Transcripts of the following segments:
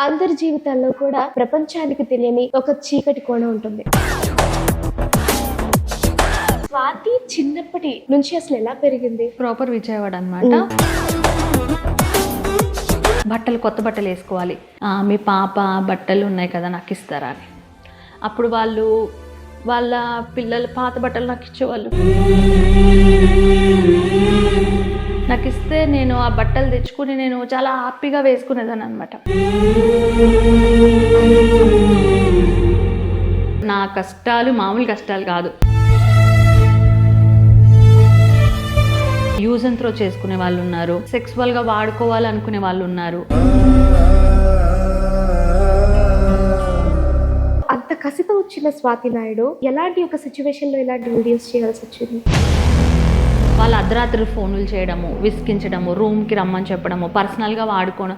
అందరి జీవితాల్లో కూడా ప్రపంచానికి తెలియని ఒక చీకటి కోణం ఉంటుంది. స్వాతి చిన్నప్పటి నుంచి అసలు ఎలా పెరిగింది? ప్రాపర్ విజయవాడ అనమాట. బట్టలు కొత్త బట్టలు వేసుకోవాలి, మీ పాప బట్టలు ఉన్నాయి కదా నాకు ఇస్తారా అని. అప్పుడు వాళ్ళు వాళ్ళ పిల్లలు పాత బట్టలు నాకు ఇచ్చేవాళ్ళు. నాకు ఇస్తే నేను ఆ బట్టలు తెచ్చుకుని నేను చాలా హ్యాపీగా వేసుకునేదాన్ని అనమాట. నా కష్టాలు మామూలు కష్టాలు కాదు. యూజ్ అండ్ త్రో చేసుకునే వాళ్ళు ఉన్నారు, సెక్సువల్గా వాడుకోవాలనుకునే వాళ్ళు ఉన్నారు. అంత కసితో వచ్చిన స్వాతి నాయుడు ఎలాంటి ఒక సిచ్యువేషన్లో ఇలాంటి వీడియోస్ చేయాల్సి వచ్చింది? వాళ్ళు అర్ధరాత్రి ఫోన్లు చేయడము, విసిగించడము, రూమ్కి రమ్మని చెప్పడము, పర్సనల్గా వాడుకోవడం.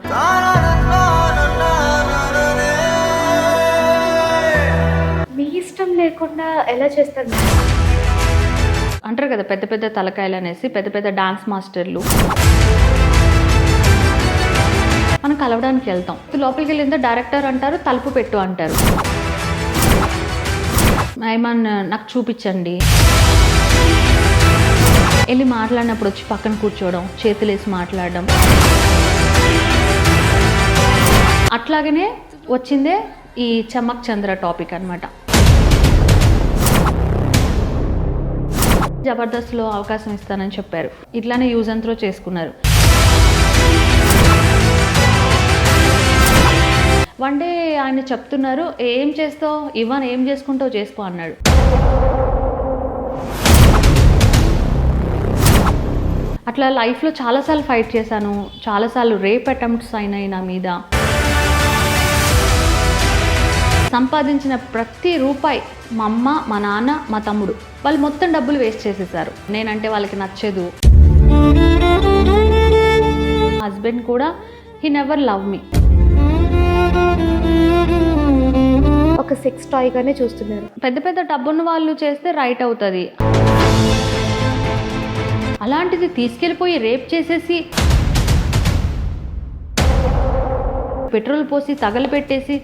మీ ఇష్టం లేకుండా ఎలా చేస్తారు? అంటారు కదా పెద్ద పెద్ద తలకాయలు అనేసి, పెద్ద పెద్ద డాన్స్ మాస్టర్లు. మనం కలవడానికి వెళ్తాం, లోపలికి వెళ్ళిందో డైరెక్టర్ అంటారు, తలుపు పెట్టు అంటారు. ఏమన్నా నాకు చూపించండి, వెళ్ళి మాట్లాడినప్పుడు వచ్చి పక్కన కూర్చోవడం, చేతులేసి మాట్లాడడం. అట్లాగనే వచ్చిందే ఈ చమక్ చంద్ర టాపిక్ అనమాట. జబర్దస్త్లో అవకాశం ఇస్తానని చెప్పారు, ఇట్లానే యూజ్ అండ్ త్రో చేసుకున్నారు. వన్ డే ఆయన చెప్తున్నారు, ఏం చేస్తావు ఇవన్, ఏం చేసుకుంటావు చేసుకో అన్నాడు. అట్లా లైఫ్లో చాలాసార్లు ఫైట్ చేశాను, చాలాసార్లు రేప్ అటెంప్ట్స్ అయినాయి నా మీద. సంపాదించిన ప్రతి రూపాయి మా అమ్మ, మా నాన్న, మా తమ్ముడు వాళ్ళు మొత్తం డబ్బులు వేస్ట్ చేసేసారు. నేనంటే వాళ్ళకి నచ్చదు. హస్బెండ్ కూడా హీ నెవర్ లవ్ మీ. ఒక సెక్స్ టాయ్ గానే చూస్తున్నారు. పెద్ద పెద్ద డబ్బున్న వాళ్ళు చేస్తే రైట్ అవుతుంది, అలాంటిది తీసుకెళ్ళిపోయి రేప్ చేసేసి పెట్రోల్ పోసి తగలపెట్టేసి.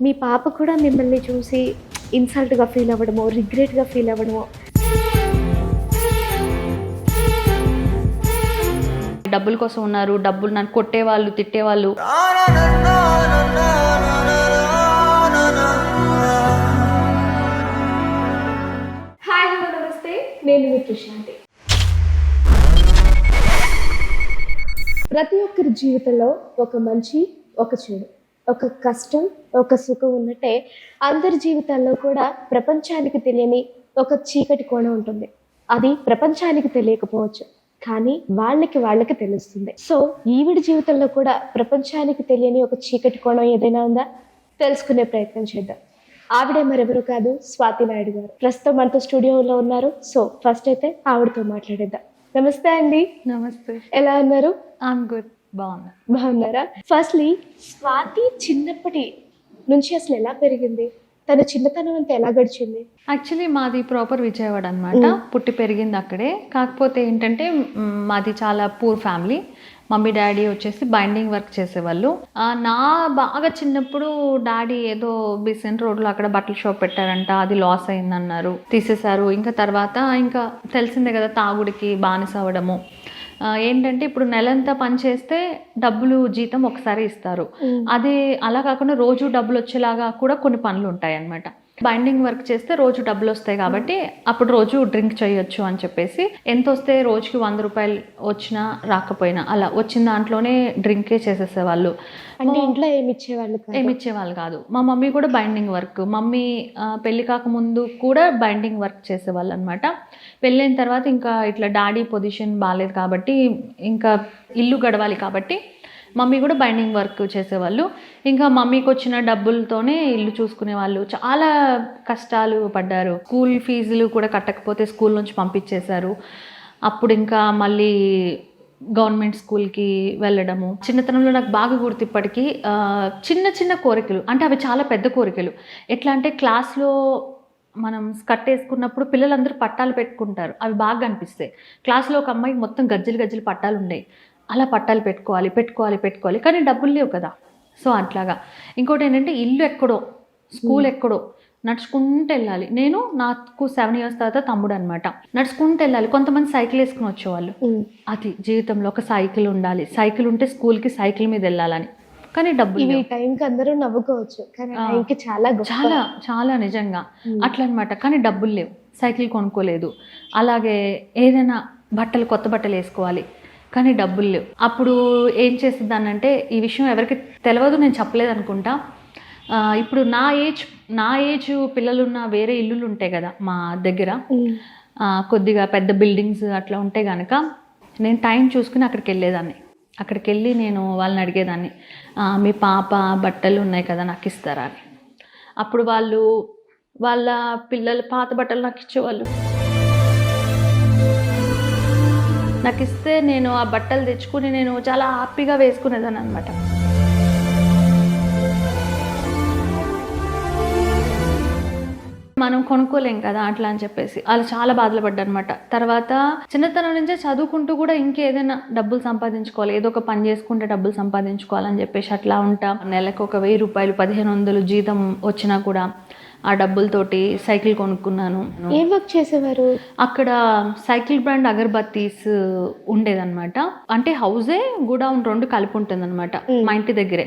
మీ పాప కూడా మిమ్మల్ని చూసి ఇన్సల్ట్గా ఫీల్ అవ్వడమో, రిగ్రెట్గా ఫీల్ అవ్వడమో? డబ్బుల కోసం ఉన్నారు, డబ్బులు నన్ను కొట్టేవాళ్ళు, తిట్టేవాళ్ళు. హాయ్, హలో, నమస్తే, నేను మీ ప్రశాంతి. ప్రతి ఒక్కరి జీవితంలో ఒక మంచి, ఒక చెడు, ఒక కష్టం, ఒక సుఖం ఉన్నట్టే అందరి జీవితాల్లో కూడా ప్రపంచానికి తెలియని ఒక చీకటి కోణం ఉంటుంది. అది ప్రపంచానికి తెలియకపోవచ్చు, కానీ వాళ్ళకి తెలుస్తుంది. సో ఈవిడ జీవితంలో కూడా ప్రపంచానికి తెలియని ఒక చీకటి కోణం ఏదైనా ఉందా? తెలుసుకునే ప్రయత్నం చేద్దాం. ఆవిడే మరెవరు కాదు, స్వాతి నాయుడు గారు. ప్రస్తుతం మనతో స్టూడియోలో ఉన్నారు. సో ఫస్ట్ అయితే ఆవిడతో మాట్లాడేద్దాం. నమస్తే అండి. నమస్తే. ఎలా ఉన్నారు? I'm good. బాగున్నారా? ఫస్ట్లీ, స్వాతి చిన్నప్పటి నుంచి అసలు ఎలా పెరిగింది? తన చిన్నతనం అంతా ఎలా గడిచింది? యాక్చువల్లీ మాది ప్రాపర్ విజయవాడ అనమాట. పుట్టి పెరిగింది అక్కడే. కాకపోతే ఏంటంటే మాది చాలా పూర్ ఫ్యామిలీ. మమ్మీ డాడీ వచ్చేసి బైండింగ్ వర్క్ చేసేవాళ్ళు. నా బాగా చిన్నప్పుడు డాడీ ఏదో బిసెంట్ రోడ్లో అక్కడ బట్టల షాప్ పెట్టారంట, అది లాస్ అయిందన్నారు, తీసేశారు. ఇంకా తర్వాత ఇంకా తెలిసిందే కదా, తాగుడికి బానిస అవ్వడము. ఏంటంటే ఇప్పుడు నెలంతా పని చేస్తే డబ్బులు జీతం ఒకసారి ఇస్తారు, అదే అలా కాకుండా రోజు డబ్బులు వచ్చేలాగా కూడా కొన్ని పనులు ఉంటాయి అన్నమాట. బైండింగ్ వర్క్ చేస్తే రోజు డబ్బులు వస్తాయి కాబట్టి అప్పుడు రోజు డ్రింక్ చేయొచ్చు అని చెప్పేసి, ఎంత వస్తే రోజుకి 100 రూపాయలు వచ్చినా రాకపోయినా అలా వచ్చిన దాంట్లోనే డ్రింకే చేసేసేవాళ్ళు. అంటే ఇంట్లో ఏమి ఇచ్చేవాళ్ళు కాదు. మా మమ్మీ కూడా బైండింగ్ వర్క్, మమ్మీ పెళ్లి కాకముందు కూడా బైండింగ్ వర్క్ చేసేవాళ్ళు అనమాట. పెళ్ళైన తర్వాత ఇంకా ఇట్లా డాడీ పొజిషన్ బాగాలేదు కాబట్టి, ఇంకా ఇల్లు గడవాలి కాబట్టి మమ్మీ కూడా బైండింగ్ వర్క్ చేసేవాళ్ళు. ఇంకా మమ్మీకి వచ్చిన డబ్బులతోనే ఇల్లు చూసుకునే వాళ్ళు. చాలా కష్టాలు పడ్డారు. స్కూల్ ఫీజులు కూడా కట్టకపోతే స్కూల్ నుంచి పంపించేశారు. అప్పుడు ఇంకా మళ్ళీ గవర్నమెంట్ స్కూల్కి వెళ్ళడము. చిన్నతనంలో నాకు బాగా గుర్తు ఇప్పటికీ చిన్న చిన్న కోరికలు, అంటే అవి చాలా పెద్ద కోరికలు. ఎట్లా అంటే క్లాస్లో మనం స్కర్ట్ వేసుకున్నప్పుడు పిల్లలందరూ పట్టాలు పెట్టుకుంటారు, అవి బాగా అనిపిస్తాయి. క్లాస్లో ఒక అమ్మాయికి మొత్తం గజ్జలు పట్టాలు ఉండేవి. అలా పట్టాలు పెట్టుకోవాలి కానీ డబ్బులు లేవు కదా. సో అట్లాగా. ఇంకోటి ఏంటంటే ఇల్లు ఎక్కడో, స్కూల్ ఎక్కడో, నడుచుకుంటూ వెళ్ళాలి. నాకు 7 years తర్వాత తమ్ముడు అనమాట. నడుచుకుంటూ వెళ్ళాలి. కొంతమంది సైకిల్ వేసుకుని వచ్చేవాళ్ళు. అది జీవితంలో ఒక సైకిల్ ఉండాలి, సైకిల్ ఉంటే స్కూల్కి సైకిల్ మీద వెళ్ళాలని. కానీ డబ్బులు ఈ టైంకి అందరూ నవ్వుకోవచ్చు, కానీ టైంకి చాలా చాలా చాలా నిజంగా అట్లా అనమాట. కానీ డబ్బులు లేవు, సైకిల్ కొనుక్కోలేదు. అలాగే ఏదైనా కొత్త బట్టలు వేసుకోవాలి, కానీ డబ్బులు లేవు. అప్పుడు ఏం చేసేదాన్నంటే, ఈ విషయం ఎవరికి తెలియదు, నేను చెప్పలేదు అనుకుంటా. ఇప్పుడు నా ఏజ్ పిల్లలున్న వేరే ఇల్లులు ఉంటాయి కదా మా దగ్గర, కొద్దిగా పెద్ద బిల్డింగ్స్ అట్లా ఉంటే కనుక నేను టైం చూసుకుని అక్కడికి వెళ్ళేదాన్ని. అక్కడికి వెళ్ళి నేను వాళ్ళని అడిగేదాన్ని, మీ పాప బట్టలు ఉన్నాయి కదా నాకు ఇస్తారా అని. అప్పుడు వాళ్ళు వాళ్ళ పిల్లల పాత బట్టలు నాకు ఇచ్చేవాళ్ళు. నాకు ఇస్తే నేను ఆ బట్టలు తెచ్చుకుని నేను చాలా హ్యాపీగా వేసుకునేదాన్ని అనమాట. మనం కొనుక్కోలేం కదా అట్లా అని చెప్పేసి అలా చాలా బాధలు పడ్డా అనమాట. తర్వాత చిన్నతనం నుంచే చదువుకుంటూ కూడా ఇంకేదైనా డబ్బులు సంపాదించుకోవాలి, ఏదో ఒక పని చేసుకుంటే డబ్బులు సంపాదించుకోవాలని చెప్పేసి అట్లా ఉంటా. నెలకు ఒక 1000 రూపాయలు 1500 జీతం వచ్చినా కూడా ఆ డబ్బులతోటి సైకిల్ కొనుక్కున్నాను. ఏం వర్క్ చేసేవారు అక్కడ? సైకిల్ బ్రాండ్ అగర్బత్తీస్ ఉండేదన్నమాట. అంటే హౌజే గోడౌన్ 2 కలిపి ఉంటుంది అనమాట మా ఇంటి దగ్గరే.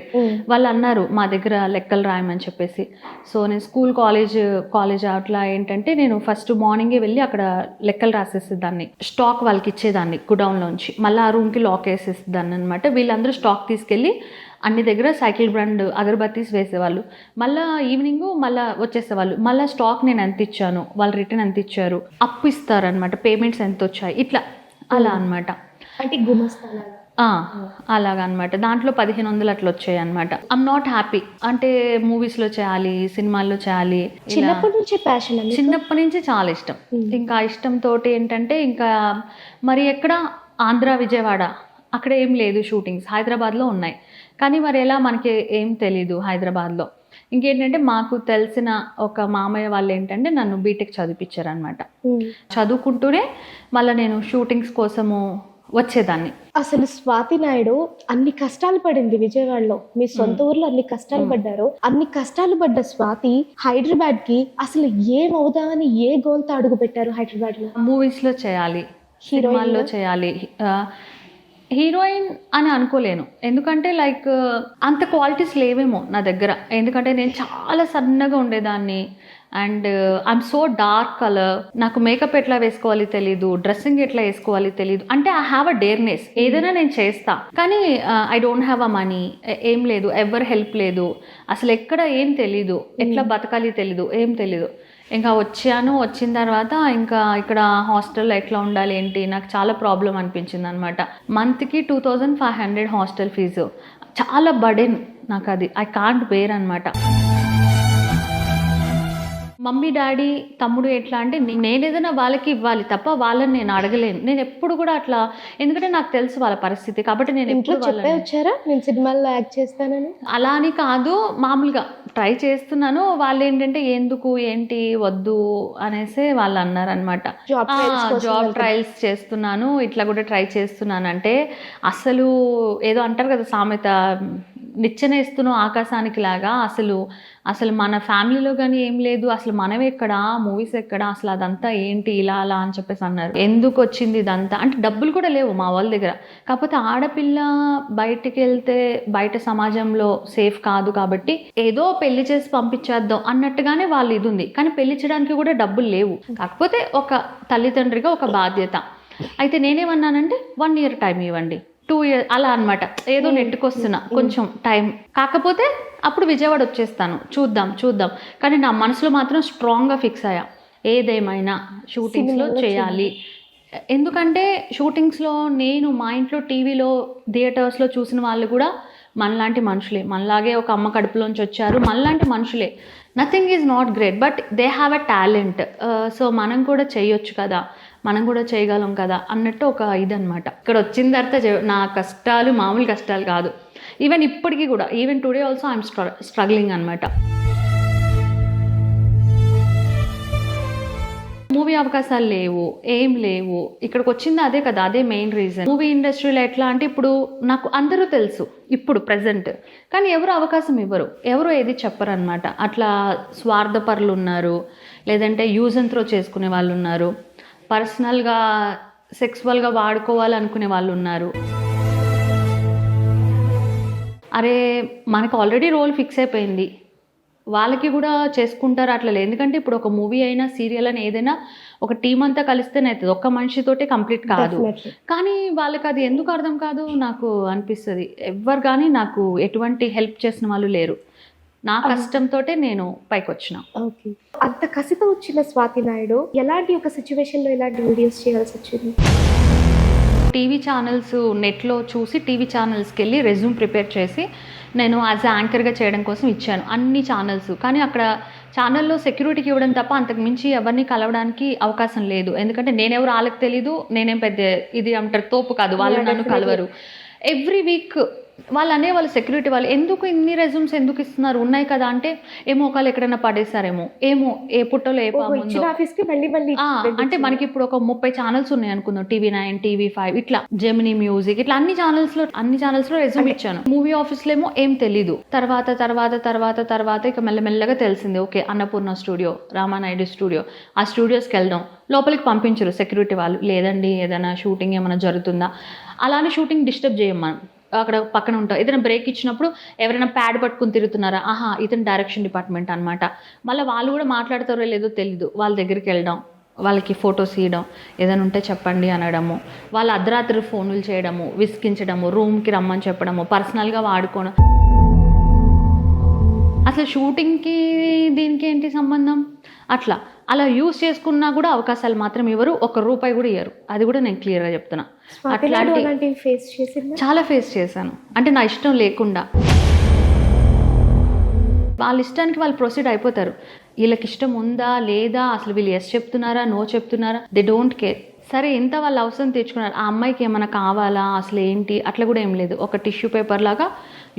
వాళ్ళు అన్నారు మా దగ్గర లెక్కలు రాయమని చెప్పేసి. సో నేను స్కూల్ కాలేజ్ అట్లా ఏంటంటే నేను ఫస్ట్ మార్నింగే వెళ్ళి అక్కడ లెక్కలు రాసేసేదాన్ని, స్టాక్ వాళ్ళకి ఇచ్చేదాన్ని గోడౌన్లోంచి. మళ్ళీ ఆ రూమ్కి లాక్ వేసేసేదాన్ని అనమాట. వీళ్ళందరూ స్టాక్ తీసుకెళ్ళి అన్ని దగ్గర సైకిల్ బ్రాండ్ అగరబత్తీస్ వేసేవాళ్ళు. మళ్ళీ ఈవినింగ్ మళ్ళీ వచ్చేసేవాళ్ళు. మళ్ళీ స్టాక్ నేను ఎంత ఇచ్చాను, వాళ్ళు రిటర్న్ ఎంత ఇచ్చారు, అప్పు ఇస్తారనమాట, పేమెంట్స్ ఎంత వచ్చాయి, ఇట్లా అలా అనమాట. అంటే గుమస్తానా అలాగనమాట. దాంట్లో 1500 అట్లా వచ్చాయి అనమాట. I'm not happy. అంటే మూవీస్లో చేయాలి, సినిమాల్లో చేయాలి, చిన్నప్పటి నుంచే ప్యాషన్. చిన్నప్పటి నుంచి చాలా ఇష్టం. ఇంకా ఇష్టంతో ఏంటంటే ఇంకా మరి ఎక్కడ ఆంధ్ర విజయవాడ అక్కడ ఏం లేదు షూటింగ్స్, హైదరాబాద్లో ఉన్నాయి. కానీ మరి ఎలా మనకి ఏం తెలీదు హైదరాబాద్లో. ఇంకేంటంటే మాకు తెలిసిన ఒక మామయ్య వాళ్ళు ఏంటంటే నన్ను బీటెక్ చదివించారనమాట. చదువుకుంటూనే మళ్ళీ నేను షూటింగ్స్ కోసము వచ్చేదాన్ని. అసలు స్వాతి నాయుడు అన్ని కష్టాలు పడింది విజయవాడలో, మీ సొంత ఊర్లో అన్ని కష్టాలు పడ్డారు. అన్ని కష్టాలు పడ్డ స్వాతి హైదరాబాద్ కి అసలు ఏమవుదామని ఏ గోల్తో అడుగు పెట్టారు హైదరాబాద్ లో? మూవీస్లో చేయాలి, సినిమాల్లో చేయాలి. హీరోయిన్ అని అనుకోలేను, ఎందుకంటే లైక్ అంత క్వాలిటీస్ లేవేమో నా దగ్గర. ఎందుకంటే నేను చాలా సన్నగా ఉండేదాన్ని and I'm so dark colour. నాకు మేకప్ ఎట్లా వేసుకోవాలి తెలీదు, డ్రెస్సింగ్ ఎట్లా వేసుకోవాలి తెలీదు. అంటే ఐ హ్యావ్ అ డేర్నెస్, ఏదైనా నేను చేస్తా. కానీ I don't have a money, ఏం లేదు, ఎవరు హెల్ప్ లేదు, అసలు ఎక్కడ ఏం తెలీదు, ఎట్లా బతకాలి తెలీదు, ఏం తెలీదు. ఇంకా వచ్చిన తర్వాత ఇంకా ఇక్కడ హాస్టల్లో ఎట్లా ఉండాలి ఏంటి నాకు చాలా ప్రాబ్లం అనిపించింది అనమాట. మంత్కి 2500 హాస్టల్ ఫీజు, చాలా బర్డెన్ నాకు అది. ఐ కాంట్ బేర్ అనమాట. మమ్మీ డాడీ తమ్ముడు ఎట్లా అంటే నేను ఏదైనా వాళ్ళకి ఇవ్వాలి తప్ప వాళ్ళని నేను అడగలేను. నేను ఎప్పుడు కూడా అట్లా, ఎందుకంటే నాకు తెలుసు వాళ్ళ పరిస్థితి. కాబట్టి నేను ఎప్పుడు వచ్చారా నేను సినిమాల్లో యాక్ట్ చేస్తానని? అలా అని కాదు, మామూలుగా ట్రై చేస్తున్నాను. వాళ్ళు ఏంటంటే ఎందుకు ఏంటి వద్దు అనేసి వాళ్ళు అన్నారనమాట. జాబ్ ట్రయల్స్ చేస్తున్నాను, ఇట్లా కూడా ట్రై చేస్తున్నాను అంటే అసలు ఏదో అంటారు కదా సామెత, నిచ్చెనేస్తున్నావు ఆకాశానికి లాగా. అసలు మన ఫ్యామిలీలో కానీ ఏం లేదు, అసలు మనం ఎక్కడ, మూవీస్ ఎక్కడ, అసలు అదంతా ఏంటి ఇలా అలా అని చెప్పేసి అన్నారు. ఎందుకు వచ్చింది ఇదంతా అంటే డబ్బులు కూడా లేవు మా వాళ్ళ దగ్గర. కాకపోతే ఆడపిల్ల బయటికి వెళ్తే బయట సమాజంలో సేఫ్ కాదు కాబట్టి ఏదో పెళ్లి చేసి పంపించేద్దాం అన్నట్టుగానే వాళ్ళు ఇది ఉంది. కానీ పెళ్లి చేయడానికి కూడా డబ్బులు లేవు. కాకపోతే ఒక తల్లిదండ్రిగా ఒక బాధ్యత. అయితే నేనేమన్నానంటే 1 year టైం ఇవ్వండి, 2 years అలా అనమాట. ఏదో నెట్టుకొస్తున్నా కొంచెం టైం. కాకపోతే అప్పుడు విజయవాడ వచ్చేస్తాను, చూద్దాం. కానీ నా మనసులో మాత్రం స్ట్రాంగ్గా ఫిక్స్ అయ్యా, ఏదేమైనా షూటింగ్స్లో చేయాలి. ఎందుకంటే షూటింగ్స్లో నేను మా ఇంట్లో టీవీలో థియేటర్స్లో చూసిన వాళ్ళు కూడా మనలాంటి మనుషులే, మనలాగే ఒక అమ్మ కడుపులోంచి వచ్చారు, మనలాంటి మనుషులే. Nothing is not great, but they have a talent. So మనం కూడా చేయొచ్చు కదా, మనం కూడా చేయగలం కదా అన్నట్టు ఒక ఇదనమాట. ఇక్కడ వచ్చిన తర్వాత నా కష్టాలు మామూలు కష్టాలు కాదు. ఈవెన్ ఇప్పటికీ కూడా, even today also I'm struggling అనమాట. మూవీ అవకాశాలు లేవు, ఏం లేవు. ఇక్కడికి వచ్చింది అదే కదా, అదే మెయిన్ రీజన్. మూవీ ఇండస్ట్రీలో ఎట్లా అంటే ఇప్పుడు నాకు అందరూ తెలుసు ఇప్పుడు ప్రజెంట్, కానీ ఎవరు అవకాశం ఇవ్వరు, ఎవరు ఏది చెప్పరు అనమాట. అట్లా స్వార్థపరులు ఉన్నారు, లేదంటే యూజ్ అండ్ త్రో చేసుకునే వాళ్ళు ఉన్నారు, పర్సనల్గా సెక్సువల్గా వాడుకోవాలనుకునే వాళ్ళు ఉన్నారు. అరే మనకు ఆల్రెడీ రోల్ ఫిక్స్ అయిపోయింది, వాళ్ళకి కూడా చేసుకుంటారు అట్లా లేదు. ఎందుకంటే ఇప్పుడు ఒక మూవీ అయినా సీరియల్ అయినా ఏదైనా ఒక టీం అంతా కలిస్తేనే అవుతుంది, ఒక్క మనిషితోటే కంప్లీట్ కాదు. కానీ వాళ్ళకి అది ఎందుకు అర్థం కాదు నాకు అనిపిస్తుంది. ఎవ్వరు కానీ నాకు ఎటువంటి హెల్ప్ చేసిన వాళ్ళు లేరు. నా కష్టంతో నేను పైకి వచ్చిన. ఓకే, అంత కసితో వచ్చిన స్వాతి నాయుడు ఎలాంటి ఒక సిచ్యువేషన్లో ఇలాంటి వీడియోస్ చేయాల్సి వచ్చింది? టీవీ ఛానల్స్ నెట్లో చూసి టీవీ ఛానల్స్కి వెళ్ళి రెజ్యూమ్ ప్రిపేర్ చేసి నేను యాజ్ యాంకర్గా చేయడం కోసం ఇచ్చాను అన్ని ఛానల్స్. కానీ అక్కడ ఛానల్లో సెక్యూరిటీకి ఇవ్వడం తప్ప అంతకు మించి ఎవరిని కలవడానికి అవకాశం లేదు. ఎందుకంటే నేనెవరు వాళ్ళకి తెలీదు, నేనేం పెద్ద ఇది అంటారు తోపు కాదు, వాళ్ళు నన్ను కలవరు. ఎవ్రీ వీక్ వాళ్ళు అనేవాళ్ళు సెక్యూరిటీ వాళ్ళు, ఎందుకు ఇన్ని రెజ్యూమ్స్ ఎందుకు ఇస్తున్నారు, ఉన్నాయి కదా అంటే, ఏమో ఒకళ్ళు ఎక్కడైనా పడేసారేమో, ఏమో ఏ పుట్టలో ఏ పాముందో. అంటే మనకి ఇప్పుడు ఒక 30 ఛానల్స్ ఉన్నాయి అనుకుందాం, TV9, TV5 ఇట్లా జెమినీ మ్యూజిక్ ఇట్లా అన్ని ఛానల్స్ లో రెజ్యూమ్ ఇచ్చాను. మూవీ ఆఫీస్లో ఏమో ఏం తెలీదు. తర్వాత ఇక మెల్లమెల్లగా తెలిసింది, okay Annapurna studio, Ramanaidu studio, ఆ స్టూడియోస్కి వెళ్దాం. లోపలికి పంపించరు సెక్యూరిటీ వాళ్ళు, లేదండి ఏదైనా షూటింగ్ ఏమైనా జరుగుతుందా, అలానే షూటింగ్ డిస్టర్బ్ చేయం మనం, అక్కడ పక్కన ఉంటాం. ఏదైనా బ్రేక్ ఇచ్చినప్పుడు ఎవరైనా ప్యాడ్ పట్టుకుని తిరుగుతున్నారా, ఆహా ఇతను డైరెక్షన్ డిపార్ట్మెంట్ అనమాట. మళ్ళీ వాళ్ళు కూడా మాట్లాడతారో లేదో తెలీదు, వాళ్ళ దగ్గరికి వెళ్ళడం, వాళ్ళకి ఫొటోస్ ఇవ్వడం, ఏదైనా ఉంటే చెప్పండి అనడము, వాళ్ళ అర్ధరాత్రి ఫోన్లు చేయడము, విసిగించడము, రూమ్కి రమ్మని చెప్పడము, పర్సనల్గా వాడుకోవడం. అసలు షూటింగ్కి దీనికి ఏంటి సంబంధం? అలా యూజ్ చేసుకున్నా కూడా అవకాశాలు మాత్రం ఇవ్వరు, ₹1 కూడా ఇవ్వరు. అది కూడా నేను క్లియర్గా చెప్తున్నా. అట్లాంటి చాలా ఫేస్ చేశాను. అంటే నా ఇష్టం లేకుండా వాళ్ళ ఇష్టానికి వాళ్ళు ప్రొసీడ్ అయిపోతారు. వీళ్ళకి ఇష్టం ఉందా లేదా, అసలు వీళ్ళు ఎస్ చెప్తున్నారా నో చెప్తున్నారా, దే డోంట్ కేర్. సరే ఇంత వాళ్ళు అవసరం తెచ్చుకున్నారు, ఆ అమ్మాయికి ఏమైనా కావాలా అసలు ఏంటి అట్లా కూడా ఏం లేదు, ఒక టిష్యూ పేపర్ లాగా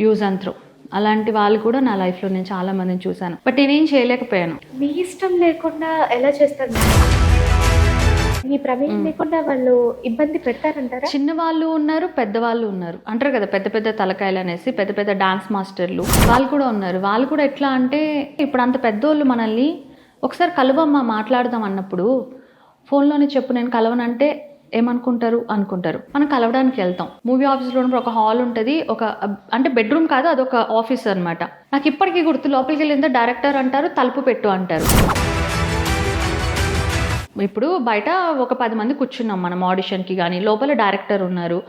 యూజ్ అండ్ త్రో. అలాంటి వాళ్ళు కూడా నా లైఫ్లో నేను చాలా మందిని చూశాను, బట్ నేనేం చేయలేకపోయాను. మీ ఇష్టం లేకుండా ఎలా చేస్తారు? మీ ప్రమేయం లేకుండా వాళ్ళు ఇబ్బంది పెడతారంటారా? చిన్నవాళ్ళు ఉన్నారు, పెద్దవాళ్ళు ఉన్నారు. అంటారు కదా పెద్ద పెద్ద తలకాయలు అనేసి, పెద్ద పెద్ద డాన్స్ మాస్టర్లు వాళ్ళు కూడా ఉన్నారు. వాళ్ళు కూడా ఎట్లా అంటే, ఇప్పుడు అంత పెద్దోళ్ళు మనల్ని ఒకసారి కలవమ్మా మాట్లాడదాం అన్నప్పుడు ఫోన్లోనే చెప్పు నేను కలవనంటే ఏమనుకుంటారు అనుకుంటారు. మనం కలవడానికి వెళ్తాం. మూవీ ఆఫీస్లో ఉన్నప్పుడు ఒక హాల్ ఉంటుంది, ఒక అంటే బెడ్రూమ్ కాదు అదొక ఆఫీస్ అనమాట. నాకు ఇప్పటికీ గుర్తు, లోపలికి వెళ్ళిందో డైరెక్టర్ అంటారు, తలుపు పెట్టు అంటారు. ఇప్పుడు బయట ఒక 10 మంది కూర్చున్నాం మనం ఆడిషన్కి, కానీ లోపల డైరెక్టర్ ఉన్నారు.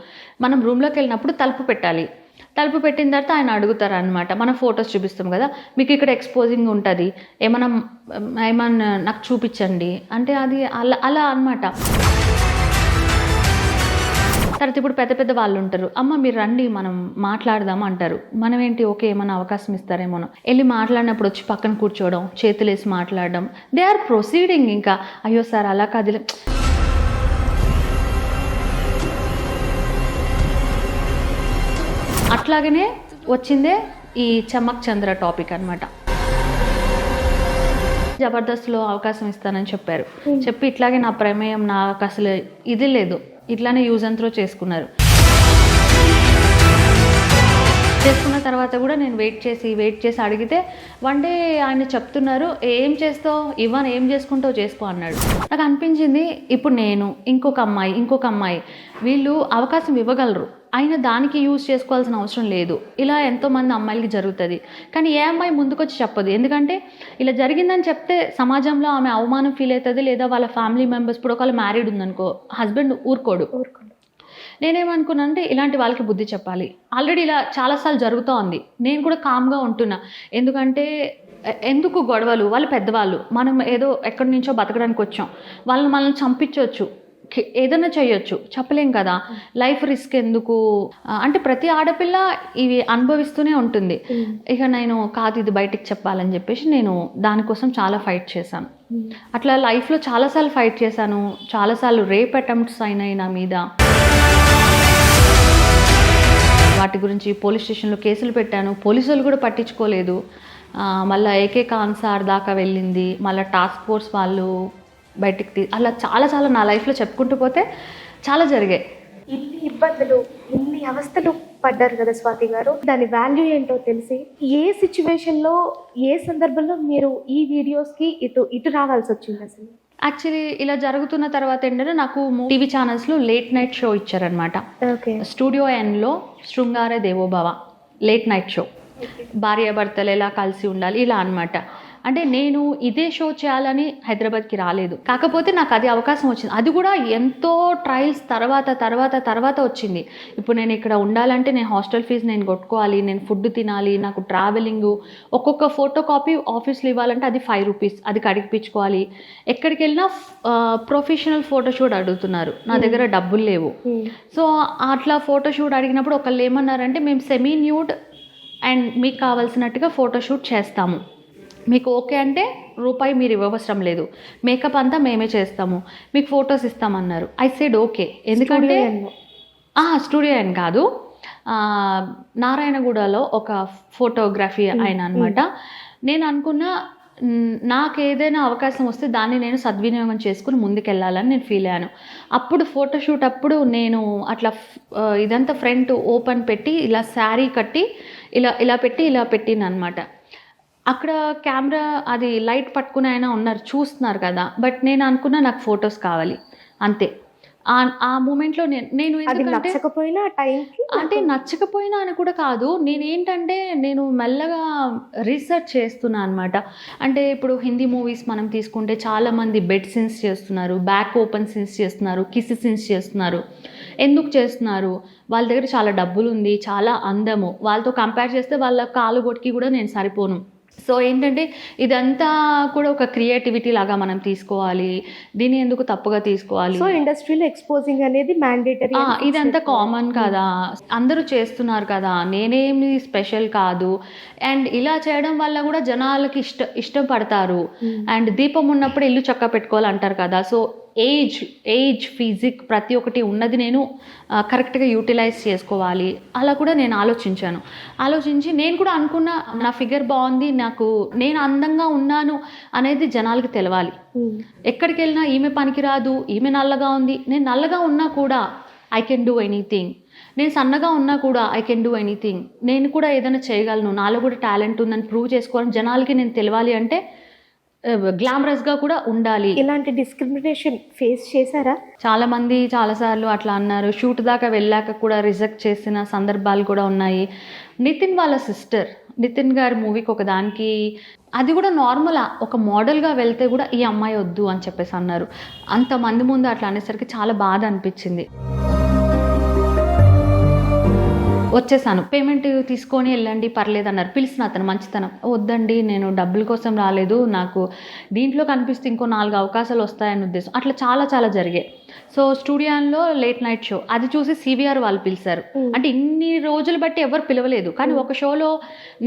మనం రూమ్లోకి వెళ్ళినప్పుడు తలుపు పెట్టాలి. తలుపు పెట్టిన తర్వాత ఆయన అడుగుతారు అనమాట, మనం ఫొటోస్ చూపిస్తాం కదా, మీకు ఇక్కడ ఎక్స్పోజింగ్ ఉంటుంది, ఏమన్నా నాకు చూపించండి అంటే అది అలా అనమాట. తర్వాత ఇప్పుడు పెద్ద పెద్ద వాళ్ళు ఉంటారు, అమ్మ మీరు రండి మనం మాట్లాడదాం అంటారు. మనం ఏంటి ఓకే ఏమైనా అవకాశం ఇస్తారేమో వెళ్ళి మాట్లాడినప్పుడు వచ్చి పక్కన కూర్చోవడం, చేతులేసి మాట్లాడడం, దే ఆర్ ప్రొసీడింగ్. ఇంకా అయ్యో సార్ అలా కాదు. అట్లాగనే వచ్చిందే ఈ చమక్ చంద్ర టాపిక్ అనమాట. జబర్దస్త్లో అవకాశం ఇస్తానని చెప్పారు, చెప్పి ఇట్లాగే నా ప్రమేయం నాకు అసలు ఇది లేదు, ఇట్లానే యూజ్ అండ్ త్రో చేసుకున్న తర్వాత కూడా నేను వెయిట్ చేసి అడిగితే వన్ డే ఆయన చెప్తున్నారు, ఏం చేస్తావు ఇవ్వను, ఏం చేసుకుంటావు చేసుకో అన్నాడు. నాకు అనిపించింది ఇప్పుడు నేను ఇంకొక అమ్మాయి వీళ్ళు అవకాశం ఇవ్వగలరు, అయినా దానికి యూజ్ చేసుకోవాల్సిన అవసరం లేదు. ఇలా ఎంతోమంది అమ్మాయిలకి జరుగుతుంది, కానీ ఏ అమ్మాయి ముందుకొచ్చి చెప్పదు. ఎందుకంటే ఇలా జరిగిందని చెప్తే సమాజంలో ఆమె అవమానం ఫీల్ అవుతుంది, లేదా వాళ్ళ ఫ్యామిలీ మెంబర్స్, ఇప్పుడు ఒకవేళ మ్యారీడ్ ఉందనుకో హస్బెండ్ ఊరుకోడు. నేనేమనుకున్నానంటే ఇలాంటి వాళ్ళకి బుద్ధి చెప్పాలి. ఆల్రెడీ ఇలా చాలాసార్లు జరుగుతూ ఉంది, నేను కూడా కామ్గా ఉంటున్నా. ఎందుకు గొడవలు, వాళ్ళు పెద్దవాళ్ళు, మనం ఏదో ఎక్కడి నుంచో బతకడానికి వచ్చాం, మనల్ని చంపించవచ్చు, ఏదైనా చేయొచ్చు, చెప్పలేం కదా. లైఫ్ రిస్క్ ఎందుకు అంటే ప్రతి ఆడపిల్ల ఇవి అనుభవిస్తూనే ఉంటుంది. ఇక నేను కాదు ఇది బయటికి చెప్పాలని చెప్పేసి నేను దానికోసం చాలా ఫైట్ చేశాను. అట్లా లైఫ్లో చాలాసార్లు ఫైట్ చేశాను, చాలాసార్లు రేప్ అటెంప్ట్స్ అయినాయి నా మీద. వాటి గురించి పోలీస్ స్టేషన్లో కేసులు పెట్టాను, పోలీసులు కూడా పట్టించుకోలేదు. మళ్ళీ ఏకే ఖాన్ సార్ దాకా వెళ్ళింది, మళ్ళీ టాస్క్ ఫోర్స్ వాళ్ళు బయటికి అలా చాలా చాలా నా లైఫ్లో చెప్పుకుంటూ పోతే చాలా జరిగాయి. ఇన్ని ఇబ్బందులు, ఇన్ని అవస్థలు పడ్డారు కదా స్వాతి గారు, దాని వాల్యూ ఏంటో తెలిసి ఏ సిచ్యువేషన్లో, ఏ సందర్భంలో మీరు ఈ వీడియోస్కి ఇటు రావాల్సి వచ్చింది అసలు? యాక్చువల్లీ ఇలా జరుగుతున్న తర్వాత ఏంటంటే నాకు టీవీ ఛానల్స్లో లేట్ నైట్ షో ఇచ్చారనమాట. ఓకే. స్టూడియో ఎన్లో శృంగార దేవోభవ లేట్ నైట్ షో, భార్యాభర్తలు ఎలా కలిసి ఉండాలి ఇలా అనమాట. అంటే నేను ఇదే షో చేయాలని హైదరాబాద్కి రాలేదు, కాకపోతే నాకు అది అవకాశం వచ్చింది. అది కూడా ఎంతో ట్రయల్స్ తర్వాత వచ్చింది. ఇప్పుడు నేను ఇక్కడ ఉండాలంటే నేను హాస్టల్ ఫీజు నేను కొట్టుకోవాలి, నేను ఫుడ్ తినాలి, నాకు ట్రావెలింగ్, ఒక్కొక్క ఫోటో కాపీ ఆఫీస్లో ఇవ్వాలంటే అది 5 రూపీస్, అది కడిగిపించుకోవాలి. ఎక్కడికి వెళ్ళినా ప్రొఫెషనల్ ఫోటోషూట్ అడుగుతున్నారు, నా దగ్గర డబ్బులు లేవు. సో అట్లా ఫోటోషూట్ అడిగినప్పుడు ఒకళ్ళు ఏమన్నారంటే మేము సెమీ న్యూడ్ అండ్ మీకు కావాల్సినట్టుగా ఫోటోషూట్ చేస్తాము, మీకు ఓకే అంటే రూపాయి మీరు ఇవ్వవసరం లేదు, మేకప్ అంతా మేమే చేస్తాము, మీకు ఫొటోస్ ఇస్తామన్నారు. I said okay. ఎందుకంటే స్టూడియో అని కాదు, నారాయణగూడలో ఒక ఫోటోగ్రఫీ ఆయన అనమాట. నేను అనుకున్నా నాకు ఏదైనా అవకాశం వస్తే దాన్ని నేను సద్వినియోగం చేసుకుని ముందుకెళ్ళాలని నేను ఫీల్ అయ్యాను. అప్పుడు ఫోటోషూట్ అప్పుడు నేను అట్లా ఇదంతా ఫ్రంట్ ఓపెన్ పెట్టి ఇలా శారీ కట్టి ఇలా పెట్టిన అనమాట. అక్కడ కెమెరా అది లైట్ పట్టుకుని ఆయన ఉన్నారు, చూస్తున్నారు కదా. బట్ నేను అనుకున్నా నాకు ఫొటోస్ కావాలి అంతే. ఆ మూమెంట్లో నేను నచ్చకపోయినా టైంకి, అంటే నచ్చకపోయినా అని కూడా కాదు, నేను మెల్లగా రీసెర్చ్ చేస్తున్నా అనమాట. అంటే ఇప్పుడు హిందీ మూవీస్ మనం తీసుకుంటే చాలామంది బెడ్ సీన్స్ చేస్తున్నారు, బ్యాక్ ఓపెన్ సీన్స్ చేస్తున్నారు, కిస్ సీన్స్ చేస్తున్నారు. ఎందుకు చేస్తున్నారు? వాళ్ళ దగ్గర చాలా డబ్బులు ఉంది, చాలా అందము, వాళ్ళతో కంపేర్ చేస్తే వాళ్ళ కాలు గొట్టికి కూడా నేను సరిపోను. సో ఏంటంటే ఇదంతా కూడా ఒక క్రియేటివిటీ లాగా మనం తీసుకోవాలి, దీన్ని ఎందుకు తప్పుగా తీసుకోవాలి. సో ఇండస్ట్రీలో ఎక్స్పోజింగ్ అనేది మ్యాండేటరీ, ఇదంతా కామన్ కదా, అందరూ చేస్తున్నారు కదా, నేనేమి స్పెషల్ కాదు. అండ్ ఇలా చేయడం వల్ల కూడా జనాలకి ఇష్టపడతారు. అండ్ దీపం ఉన్నప్పుడు ఇల్లు చక్క పెట్టుకోవాలంటారు కదా. సో ఏజ్ ఫిజిక్ ప్రతి ఒక్కటి ఉన్నది నేను కరెక్ట్గా యూటిలైజ్ చేసుకోవాలి. అలా కూడా నేను ఆలోచించి నేను కూడా అనుకున్న నా ఫిగర్ బాగుంది, నేను అందంగా ఉన్నాను అనేది జనాలకి తెలవాలి. ఎక్కడికి వెళ్ళినా ఈమె పనికిరాదు, ఈమె నల్లగా ఉంది, నేను నల్లగా ఉన్నా కూడా ఐ కెన్ డూ ఎనీథింగ్, నేను సన్నగా ఉన్నా కూడా ఐ కెన్ డూ ఎనీథింగ్, నేను కూడా ఏదైనా చేయగలను, నాలో కూడా టాలెంట్ ఉందని ప్రూవ్ చేసుకోవాలని జనాలకి నేను తెలవాలి. అంటే గ్లామరస్గా కూడా ఉండాలి. ఇలాంటి డిస్క్రిమినేషన్ ఫేస్ చేశారా? చాలామంది చాలాసార్లు అట్లా అన్నారు. షూట్ దాకా వెళ్ళాక కూడా రిజెక్ట్ చేసిన సందర్భాలు కూడా ఉన్నాయి. నితిన్ వాళ్ళ సిస్టర్, నితిన్ గారి మూవీకి ఒక దానికి, అది కూడా నార్మల్ ఒక మోడల్గా వెళ్తే కూడా ఈ అమ్మాయి వద్దు అని చెప్పేసి అన్నారు. అంతమంది ముందు అట్లా అనేసరికి చాలా బాధ అనిపించింది. వచ్చేసాను, పేమెంట్ తీసుకొని వెళ్ళండి పర్లేదు అన్నారు. పిలిచిన అతను మంచితనం, వద్దండి నేను డబ్బుల కోసం రాలేదు, నాకు దీంట్లో కనిపిస్తే ఇంకో 4 అవకాశాలు వస్తాయని ఉద్దేశం. అట్లా చాలా జరిగాయి. సో స్టూడియోలో లేట్ నైట్ షో అది చూసి సివిఆర్ వాళ్ళు పిలిచారు. అంటే ఇన్ని రోజులు బట్టి ఎవరు పిలవలేదు, కానీ ఒక షోలో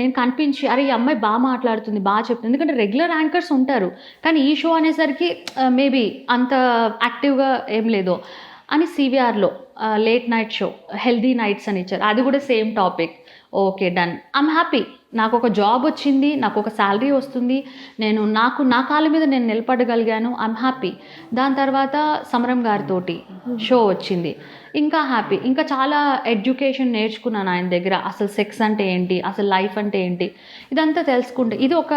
నేను కనిపించి అరే ఈ అమ్మాయి బాగా మాట్లాడుతుంది, బాగా చెప్తుంది. ఎందుకంటే రెగ్యులర్ యాంకర్స్ ఉంటారు, కానీ ఈ షో అనేసరికి మేబీ అంత యాక్టివ్గా ఏం లేదు అని సివిఆర్లో late night show healthy nights అని ఇచ్చారు. అది కూడా same topic. Okay done, I'm happy, నాకు ఒక జాబ్ వచ్చింది, నాకు ఒక శాలరీ వస్తుంది, నా కాళ్ళ మీద నేను నిలబడగలిగాను, ఐమ్ హ్యాపీ. దాని తర్వాత సమరం గారితోటి షో వచ్చింది, ఇంకా హ్యాపీ. ఇంకా చాలా ఎడ్యుకేషన్ నేర్చుకున్నాను ఆయన దగ్గర. అసలు సెక్స్ అంటే ఏంటి, అసలు లైఫ్ అంటే ఏంటి, ఇదంతా తెలుసుకుంటే ఇది ఒక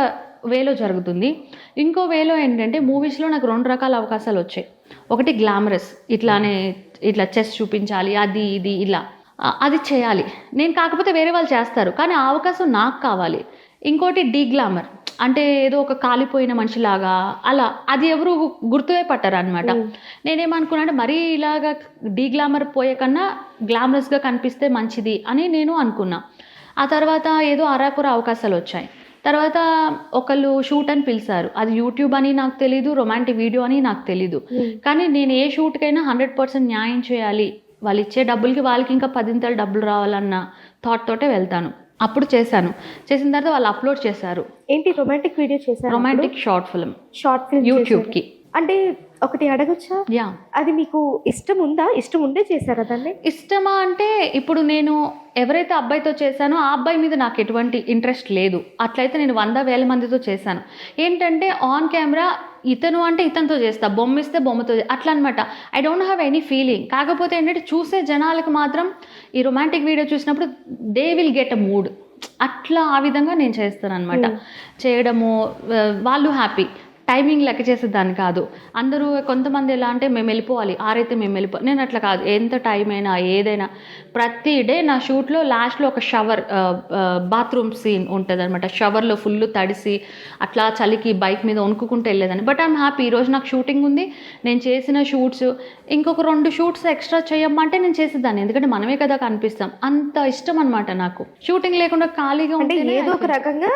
వేలో జరుగుతుంది. ఇంకో వేలో ఏంటంటే మూవీస్లో నాకు 2 రకాల అవకాశాలు వచ్చాయి. ఒకటి గ్లామరస్, ఇట్లా చెస్ట్ చూపించాలి, అది ఇది ఇలా అది చేయాలి నేను, కాకపోతే వేరే వాళ్ళు చేస్తారు, కానీ ఆ అవకాశం నాకు కావాలి. ఇంకోటి డీ గ్లామర్, అంటే ఏదో ఒక కాలిపోయిన మనిషిలాగా అలా, అది ఎవరు గుర్తువే పట్టారు అనమాట. నేనేమనుకున్నా అంటే మరీ ఇలాగా డీ గ్లామర్ పోయే కన్నా గ్లామరస్గా కనిపిస్తే మంచిది అని నేను అనుకున్నా. ఆ తర్వాత ఏదో అరాకుర అవకాశాలు వచ్చాయి. తర్వాత ఒకళ్ళు షూట్ అని పిలిచారు, అది యూట్యూబ్ అని నాకు తెలీదు, రొమాంటిక్ వీడియో అని నాకు తెలీదు. కానీ నేను ఏ షూట్కైనా 100% న్యాయం చేయాలి, వాళ్ళు ఇచ్చే డబ్బులకి వాళ్ళకి ఇంకా 10 డబ్బులు రావాలన్న థాట్ తోటే వెళ్తాను. అప్పుడు చేసిన తర్వాత వాళ్ళు అప్లోడ్ చేశారు. ఏంటి రొమాంటిక్ వీడియో చేశారు? రొమాంటిక్ షార్ట్ ఫిల్మ్ యూట్యూబ్కి. అంటే ఒకటి అడగొచ్చా? యా. అది మీకు ఇష్టం ఉండే చేశారా దాన్ని? ఇష్టమా అంటే ఇప్పుడు నేను ఎవరైతే అబ్బాయితో చేశానో ఆ అబ్బాయి మీద నాకు ఎటువంటి ఇంట్రెస్ట్ లేదు. అట్లయితే నేను 100,000 మందితో చేశాను. ఏంటంటే ఆన్ కెమెరా ఇతను అంటే ఇతనితో చేస్తా, బొమ్మ ఇస్తే బొమ్మతో అట్లా అనమాట. I don't have any feeling. కాకపోతే ఏంటంటే చూసే జనాలకు మాత్రం ఈ రొమాంటిక్ వీడియో చూసినప్పుడు they will get a mood. అట్లా ఆ విధంగా నేను చేస్తాను అనమాట. చేయడము వాళ్ళు హ్యాపీ. టైమింగ్ లెక్క చేసేదాన్ని కాదు. అందరూ కొంతమంది ఎలా అంటే మేము వెళ్ళిపోవాలి, ఆరైతే మేము వెళ్ళిపోవాలి. నేను అట్లా కాదు. ఎంత టైం అయినా ఏదైనా ప్రతి డే నా షూట్లో లాస్ట్లో ఒక షవర్ బాత్రూమ్ సీన్ ఉంటుంది అనమాట. షవర్లో ఫుల్ తడిసి అట్లా చలికి బైక్ మీద వణుకుంటూ వెళ్ళేదాన్ని. But I'm happy. ఈరోజు నాకు షూటింగ్ ఉంది, నేను చేసిన షూట్స్ ఇంకొక 2 షూట్స్ ఎక్స్ట్రా చేయమంటే నేను చేసేదాన్ని. ఎందుకంటే మనమే కదా కనిపిస్తాం. అంత ఇష్టం అనమాట నాకు. షూటింగ్ లేకుండా ఖాళీగా అంటే ఉంటే ఏదో ఒక రకంగా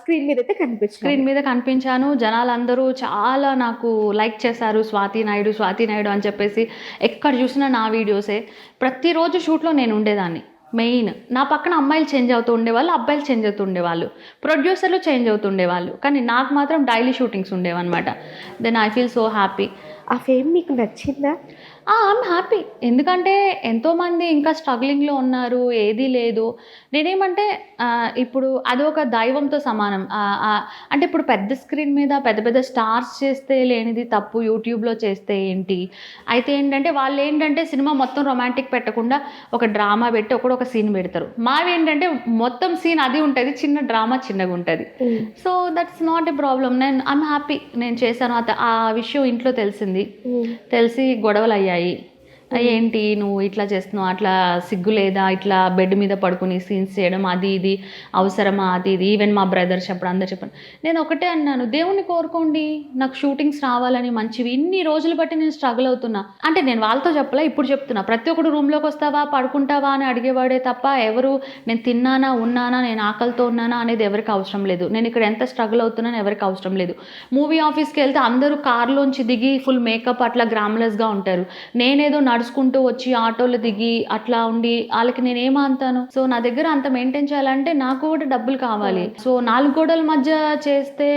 స్క్రీన్ మీద అయితే కనిపించారు. స్క్రీన్ మీద కనిపించాను. జనాలందరూ చాలా నాకు లైక్ చేశారు. స్వాతి నాయుడు అని చెప్పేసి ఎక్కడ చూసినా నా వీడియోసే. ప్రతిరోజు షూట్లో నేను ఉండేదాన్ని. మెయిన్ నా పక్కన అమ్మాయిలు చేంజ్ అవుతూ ఉండేవాళ్ళు, అబ్బాయిలు చేంజ్ అవుతూ ఉండేవాళ్ళు, ప్రొడ్యూసర్లు చేంజ్ అవుతూ ఉండేవాళ్ళు. కానీ నాకు మాత్రం డైలీ షూటింగ్స్ ఉండేవన్నమాట. Then I feel so happy. ఆ ఫేమ్ మీకు నచ్చిందా? I'm happy. ఎందుకంటే ఎంతోమంది ఇంకా స్ట్రగ్లింగ్లో ఉన్నారు, ఏదీ లేదు. నేనేమంటే ఇప్పుడు అదొక దైవంతో సమానం. అంటే ఇప్పుడు పెద్ద స్క్రీన్ మీద పెద్ద పెద్ద స్టార్స్ చేస్తే లేనిది తప్పు యూట్యూబ్లో చేస్తే ఏంటి? అయితే ఏంటంటే వాళ్ళు ఏంటంటే సినిమా మొత్తం రొమాంటిక్ పెట్టకుండా ఒక డ్రామా పెట్టి ఒక సీన్ పెడతారు. మావి ఏంటంటే మొత్తం సీన్ అది ఉంటుంది, చిన్న డ్రామా చిన్నగా ఉంటుంది. So that's not a problem. I'm happy. నేను చేశాను. ఆ విషయం ఇంట్లో తెలిసి గొడవలు అయ్యాయి. ఏంటి నువ్వు ఇట్లా చేస్తున్నావు, అట్లా సిగ్గు లేదా, ఇట్లా బెడ్ మీద పడుకుని సీన్స్ చేయడం, అది ఇది అవసరమా, అది ఇది. ఈవెన్ మా బ్రదర్ చెప్పడం, అందరు చెప్పాను. నేను ఒకటే అన్నాను, దేవుణ్ణి కోరుకోండి నాకు షూటింగ్స్ రావాలని మంచివి. ఇన్ని రోజులు బట్టి నేను స్ట్రగుల్ అవుతున్నా. అంటే నేను వాళ్ళతో చెప్పలే, ఇప్పుడు చెప్తున్నా. ప్రతి ఒక్కడు రూమ్లోకి వస్తావా పడుకుంటావా అని అడిగేవాడే తప్ప ఎవరు నేను తిన్నానా ఉన్నానా, నేను ఆకలితో ఉన్నానా అనేది ఎవరికి అవసరం లేదు. నేను ఇక్కడ ఎంత స్ట్రగుల్ అవుతున్నాను ఎవరికి అవసరం లేదు. మూవీ ఆఫీస్కి వెళ్తే అందరూ కార్లోంచి దిగి ఫుల్ మేకప్ అట్లా గ్రామ్లెస్గా ఉంటారు. నేనేదో నడుచుకుంటూ వచ్చి ఆటోలు దిగి అట్లా ఉండి వాళ్ళకి నేను ఏమంతాను. సో నా దగ్గర అంత మెయింటైన్ చేయాలంటే నాకు కూడా డబ్బులు కావాలి. సో 4 గోడల మధ్య చేస్తే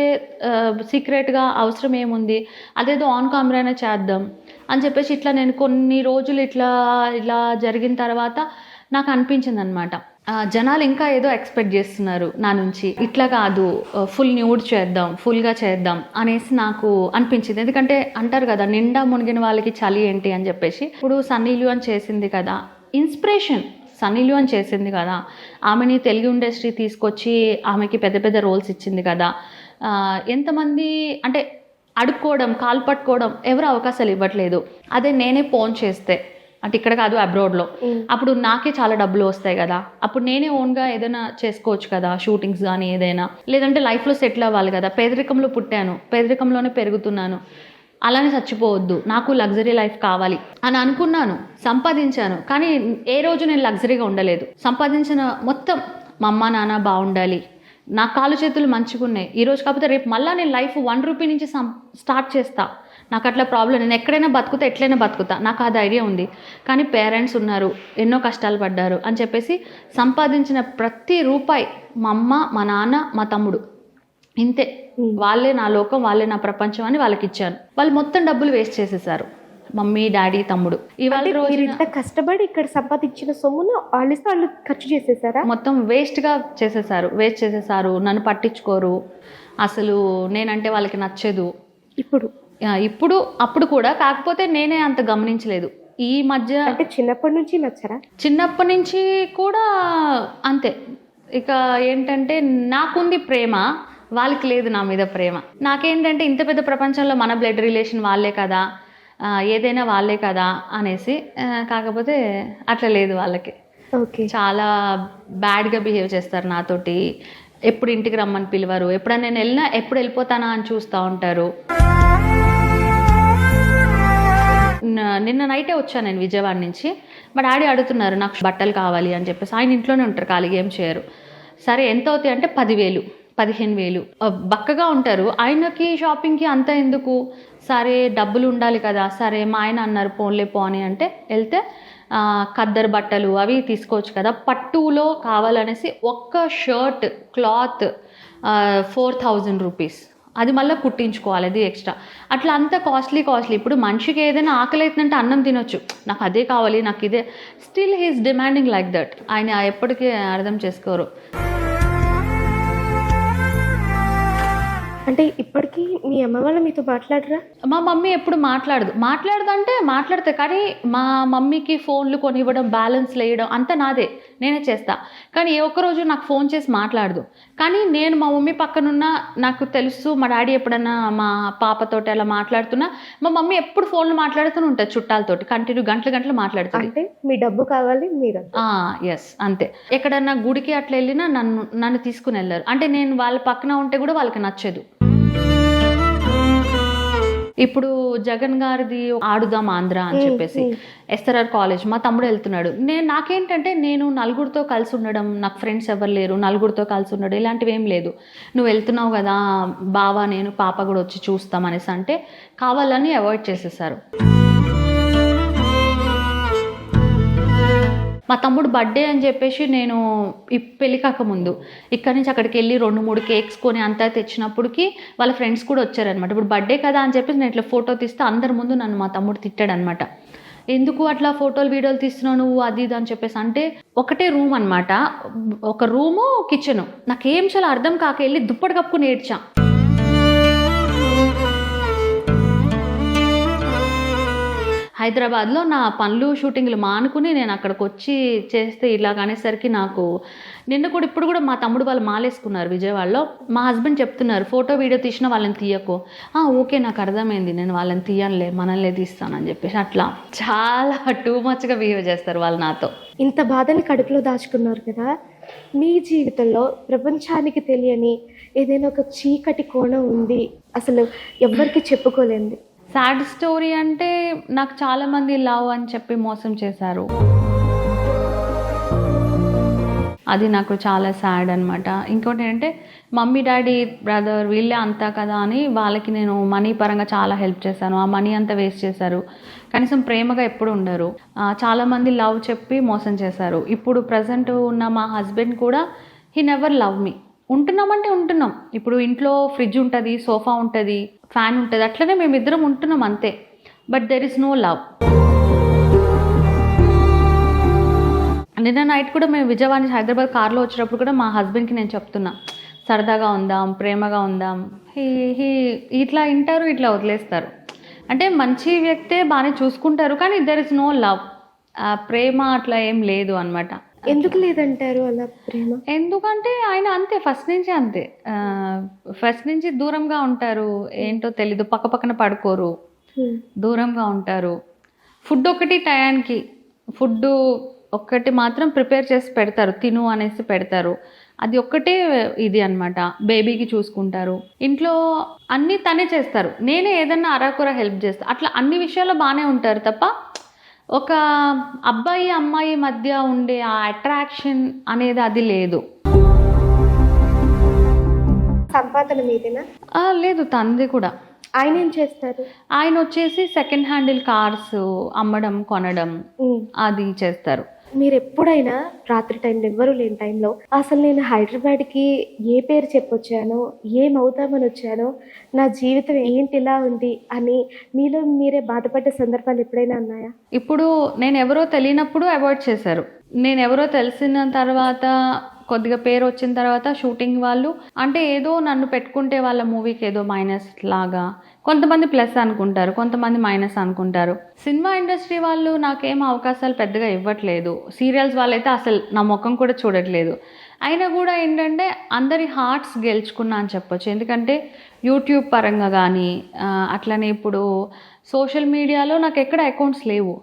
సీక్రెట్గా అవసరం ఏముంది, అదేదో ఆన్ కెమెరానే చేద్దాం అని చెప్పేసి ఇట్లా నేను కొన్ని రోజులు ఇలా జరిగిన తర్వాత నాకు అనిపించింది అనమాట, జనాలు ఇంకా ఏదో ఎక్స్పెక్ట్ చేస్తున్నారు నా నుంచి. ఇట్లా కాదు, ఫుల్ న్యూడ్ చేద్దాం, ఫుల్గా చేద్దాం అనేసి నాకు అనిపించింది. ఎందుకంటే అంటారు కదా నిండా మునిగిన వాళ్ళకి చలి ఏంటి అని చెప్పేసి. ఇప్పుడు సన్నీ లియోన్ చేసింది కదా ఇన్స్పిరేషన్, సన్నీ లియోన్ చేసింది కదా, ఆమెని తెలుగు ఇండస్ట్రీ తీసుకొచ్చి ఆమెకి పెద్ద పెద్ద రోల్స్ ఇచ్చింది కదా. ఎంతమంది అంటే అడుక్కోవడం, కాలు పట్టుకోవడం ఎవరు అవకాశాలు ఇవ్వట్లేదు. అదే నేనే ఫోన్ చేస్తే, అంటే ఇక్కడ కాదు అబ్రాడ్లో, అప్పుడు నాకే చాలా డబ్బులు వస్తాయి కదా. అప్పుడు నేనే ఓన్గా ఏదైనా చేసుకోవచ్చు కదా, షూటింగ్స్ కానీ ఏదైనా. లేదంటే లైఫ్లో సెటిల్ అవ్వాలి కదా. పేదరికంలో పుట్టాను, పేదరికంలోనే పెరుగుతున్నాను, అలానే చచ్చిపోవద్దు, నాకు లగ్జరీ లైఫ్ కావాలి అని అనుకున్నాను. సంపాదించాను, కానీ ఏ రోజు నేను లగ్జరీగా ఉండలేదు. సంపాదించిన మొత్తం మా అమ్మ నాన్న బాగుండాలి, నా కాలు చేతులు మంచిగా ఉన్నాయి, ఈరోజు కాకపోతే రేపు మళ్ళీ నేను లైఫ్ 1 రూపీ నుంచి స్టార్ట్ చేస్తా. నాకు అట్లా ప్రాబ్లం, నేను ఎక్కడైనా బతుకుతా, ఎట్లయినా బతుకుతా, నాకు ఆ ధైర్యం ఉంది. కానీ పేరెంట్స్ ఉన్నారు, ఎన్నో కష్టాలు పడ్డారు అని చెప్పేసి సంపాదించిన ప్రతి రూపాయి మా అమ్మ, మా నాన్న, మా తమ్ముడు, ఇంతే. వాళ్ళే నా లోకం, వాళ్ళే నా ప్రపంచం అని వాళ్ళకి ఇచ్చాను. వాళ్ళు మొత్తం డబ్బులు వేస్ట్ చేసేసారు, మమ్మీ డాడీ తమ్ముడు. ఇవాళ రోజు ఇంత కష్టపడి ఇక్కడ సంపాదించిన సొమ్మును వాళ్ళు ఖర్చు చేసేసారా? మొత్తం వేస్ట్ చేసేసారు. నన్ను పట్టించుకోరు అసలు. నేనంటే వాళ్ళకి నచ్చదు. అప్పుడు కూడా, కాకపోతే నేనే అంత గమనించలేదు. ఈ మధ్య అంటే చిన్నప్పటి నుంచి నచ్చరా? చిన్నప్పటి నుంచి కూడా అంతే. ఇక ఏంటంటే నాకుంది ప్రేమ, వాళ్ళకి లేదు నా మీద ప్రేమ. నాకేంటంటే ఇంత పెద్ద ప్రపంచంలో మన బ్లడ్ రిలేషన్ వాళ్ళే కదా, ఏదైనా వాళ్ళే కదా అనేసి. కాకపోతే అట్లా లేదు వాళ్ళకి. ఓకే. చాలా బ్యాడ్గా బిహేవ్ చేస్తారు నాతోటి. ఎప్పుడు ఇంటికి రమ్మని పిలవరు, ఎప్పుడైనా నేను వెళ్ళినా ఎప్పుడు వెళ్ళిపోతానా అని చూస్తూ ఉంటారు. నిన్న నైటే వచ్చాను నేను విజయవాడ నుంచి. మా డాడీ అడుగుతున్నారు నాకు బట్టలు కావాలి అని చెప్పేసి. ఆయన ఇంట్లోనే ఉంటారు, ఖాళీగా ఏం చేయరు. సరే ఎంత అవుతాయి అంటే 10,000 15,000. బక్కగా ఉంటారు, ఆయనకి షాపింగ్కి అంత ఎందుకు, సరే డబ్బులు ఉండాలి కదా. సరే మా ఆయన అన్నారు పోన్లే పోని అంటే వెళ్తే ఖద్దరు బట్టలు అవి తీసుకోవచ్చు కదా, పట్టులో కావాలనేసి ఒక్క షర్ట్ క్లాత్ 4,000 రూపీస్. అది మళ్ళీ కుట్టించుకోవాలి, అది ఎక్స్ట్రా. అట్లా అంత కాస్ట్లీ. ఇప్పుడు మనిషికి ఏదైనా ఆకలి అవుతుందంటే అన్నం తినొచ్చు, నాకు అదే కావాలి, నాకు ఇదే. Still he is demanding like that. ఆయన ఎప్పటికీ అర్థం చేసుకోరు. అంటే ఇప్పటికీ మీ అమ్మ వాళ్ళు మీతో మాట్లాడరా? మా మమ్మీ ఎప్పుడు మాట్లాడదు అంటే మాట్లాడతాయి, కానీ మా మమ్మీకి ఫోన్లు కొనివ్వడం, బ్యాలెన్స్లు వేయడం అంతా నాదే, నేనే చేస్తా. కానీ ఏ ఒక్కరోజు నాకు ఫోన్ చేసి మాట్లాడదు. కానీ నేను మా మమ్మీ పక్కనున్న నాకు తెలుసు, మా డాడీ ఎప్పుడన్నా మా పాపతోటి అలా మాట్లాడుతున్నా మా మమ్మీ ఎప్పుడు ఫోన్లు మాట్లాడుతూనే ఉంటుంది, చుట్టాలతోటి కంటిన్యూ గంటలు మాట్లాడుతుంది. అంటే మీ డబ్బు కావాలి మీరు. ఎస్, అంతే. ఎక్కడన్నా గుడికి అట్లా వెళ్ళినా నన్ను తీసుకుని వెళ్ళారు. అంటే నేను వాళ్ళ పక్కన ఉంటే కూడా వాళ్ళకి నచ్చదు. ఇప్పుడు జగన్ గారిది ఆడుదాం ఆంధ్ర అని చెప్పేసి ఎస్ఆర్ఆర్ కాలేజ్ మా తమ్ముడు వెళ్తున్నాడు. నాకేంటంటే నేను నలుగురితో కలిసి ఉండడం, నాకు ఫ్రెండ్స్ ఎవరు లేరు, నలుగురితో కలిసి ఉండడం ఇలాంటివి ఏం లేదు. నువ్వు వెళ్తున్నావు కదా బావా, నేను పాప కూడా వచ్చి చూస్తాం అనేసి అంటే కావాలని అవాయిడ్ చేసేసారు. మా తమ్ముడు బర్త్డే అని చెప్పేసి నేను పెళ్లి కాకముందు ఇక్కడి నుంచి అక్కడికి వెళ్ళి 2-3 కేక్స్ కొని అంతా తెచ్చినప్పటికి వాళ్ళ ఫ్రెండ్స్ కూడా వచ్చారనమాట. ఇప్పుడు బర్త్డే కదా అని చెప్పేసి నేను ఇట్లా ఫోటో తీస్తే అందరి ముందు నన్ను మా తమ్ముడు తిట్టాడనమాట. ఎందుకు అట్లా ఫోటోలు వీడియోలు తీస్తున్నావు నువ్వు, అది ఇది అని చెప్పేసి. అంటే ఒకటే రూమ్ అనమాట, ఒక రూము కిచెను. నాకేం చాలా అర్థం కాక వెళ్ళి దుప్పటి కప్పుకుని ఏడ్చా. హైదరాబాద్లో నా పనులు షూటింగ్లు మానుకుని నేను అక్కడికి వచ్చి చేస్తే ఇలాగ అనేసరికి నాకు ఇప్పుడు కూడా మా తమ్ముడు వాళ్ళు మాలేసుకున్నారు విజయవాడలో. మా హస్బెండ్ చెప్తున్నారు ఫోటో వీడియో తీసినా వాళ్ళని తీయకు. ఓకే నాకు అర్థమైంది, నేను వాళ్ళని తీయనులే, మనల్నే తీస్తానని చెప్పేసి అట్లా చాలా టూ మచ్గా బిహేవ్ చేస్తారు వాళ్ళు నాతో. ఇంత బాధని కడుపులో దాచుకున్నారు కదా, మీ జీవితంలో ప్రపంచానికి తెలియని ఏదైనా ఒక చీకటి కోణం ఉంది, అసలు ఎవ్వరికి చెప్పుకోలేంది? సాడ్ స్టోరీ అంటే నాకు చాలామంది లవ్ అని చెప్పి మోసం చేశారు. అది నాకు చాలా సాడ్ అనమాట. ఇంకోటి ఏంటంటే మమ్మీ డాడీ బ్రదర్ వీళ్ళే అంతా కదా అని వాళ్ళకి నేను మనీ పరంగా చాలా హెల్ప్ చేశాను. ఆ మనీ అంతా వేస్ట్ చేశారు. కనీసం ప్రేమగా ఎప్పుడు ఉండరు. చాలామంది లవ్ చెప్పి మోసం చేశారు. ఇప్పుడు ప్రజెంట్ ఉన్న మా హస్బెండ్ కూడా హీ నెవర్ లవ్ మీ. ఉంటున్నామంటే ఉంటున్నాం. ఇప్పుడు ఇంట్లో ఫ్రిడ్జ్ ఉంటుంది, సోఫా ఉంటుంది, ఫ్యాన్ ఉంటుంది, అట్లనే మేమిద్దరం ఉంటున్నాం అంతే. But there is no love. నిన్న నైట్ కూడా మేము విజయవాడ నుంచి హైదరాబాద్ కార్లో వచ్చేటప్పుడు కూడా మా హస్బెండ్కి నేను చెప్తున్నా, సరదాగా ఉందాం, ప్రేమగా ఉందాం. ఇట్లా వింటారు, ఇట్లా వదిలేస్తారు. అంటే మంచి వ్యక్తే బాగానే చూసుకుంటారు, కానీ దెర్ ఇస్ నో లవ్. ప్రేమ అట్లా ఏం లేదు అనమాట. ఎందుకు లేదంటారు అలా ప్రేమ? ఎందుకంటే ఆయన అంతే, ఫస్ట్ నుంచి అంతే. ఫస్ట్ నుంచి దూరంగా ఉంటారు, ఏంటో తెలీదు, పక్కన పడుకోరు, దూరంగా ఉంటారు. ఫుడ్ ఒకటి టయానికి, ఫుడ్ ఒక్కటి మాత్రం ప్రిపేర్ చేసి పెడతారు, తిను అనేసి పెడతారు. అది ఒక్కటే ఇది అనమాట. బేబీకి చూసుకుంటారు, ఇంట్లో అన్నీ తనే చేస్తారు, నేనే ఏదన్నా అరాకుర హెల్ప్ చేస్తాను. అట్లా అన్ని విషయాల్లో బాగానే ఉంటారు తప్ప ఒక అబ్బాయి అమ్మాయి మధ్య ఉండే ఆ అట్రాక్షన్ అనేది అది లేదు. సంపాదన మీదేనా? లేదు, తంది కూడా. ఆయన ఏం చేస్తారు? ఆయన వచ్చేసి సెకండ్ హ్యాండిల్ కార్స్ అమ్మడం, కొనడం అది చేస్తారు. మీరు ఎప్పుడైనా రాత్రి టైంలో ఎవ్వరూ లేని టైంలో అసలు నేను హైదరాబాద్కి ఏ పేరు చెప్పొచ్చానో, ఏమవుతామని వచ్చానో, నా జీవితం ఏంటి ఇలా ఉంది అని మీలో మీరే బాధపడ్డ సందర్భాలు ఎప్పుడైనా ఉన్నాయా? ఇప్పుడు నేను ఎవరో తెలియనప్పుడు అవాయిడ్ చేశారు. నేను ఎవరో తెలిసిన తర్వాత, కొద్దిగా పేరు వచ్చిన తర్వాత షూటింగ్ వాళ్ళు అంటే ఏదో నన్ను పెట్టుకుంటే వాళ్ళ మూవీకి ఏదో మైనస్ లాగా, కొంతమంది ప్లస్ అనుకుంటారు, కొంతమంది మైనస్ అనుకుంటారు. సినిమా ఇండస్ట్రీ వాళ్ళు నాకేం అవకాశాలు పెద్దగా ఇవ్వట్లేదు. సీరియల్స్ వాళ్ళైతే అసలు నా ముఖం కూడా చూడట్లేదు. అయినా కూడా ఏంటంటే అందరి హార్ట్స్ గెలుచుకున్నా అని చెప్పొచ్చు. ఎందుకంటే యూట్యూబ్ పరంగా కానీ, అట్లనే ఇప్పుడు సోషల్ మీడియాలో నాకు ఎక్కడ అకౌంట్స్ లేవు,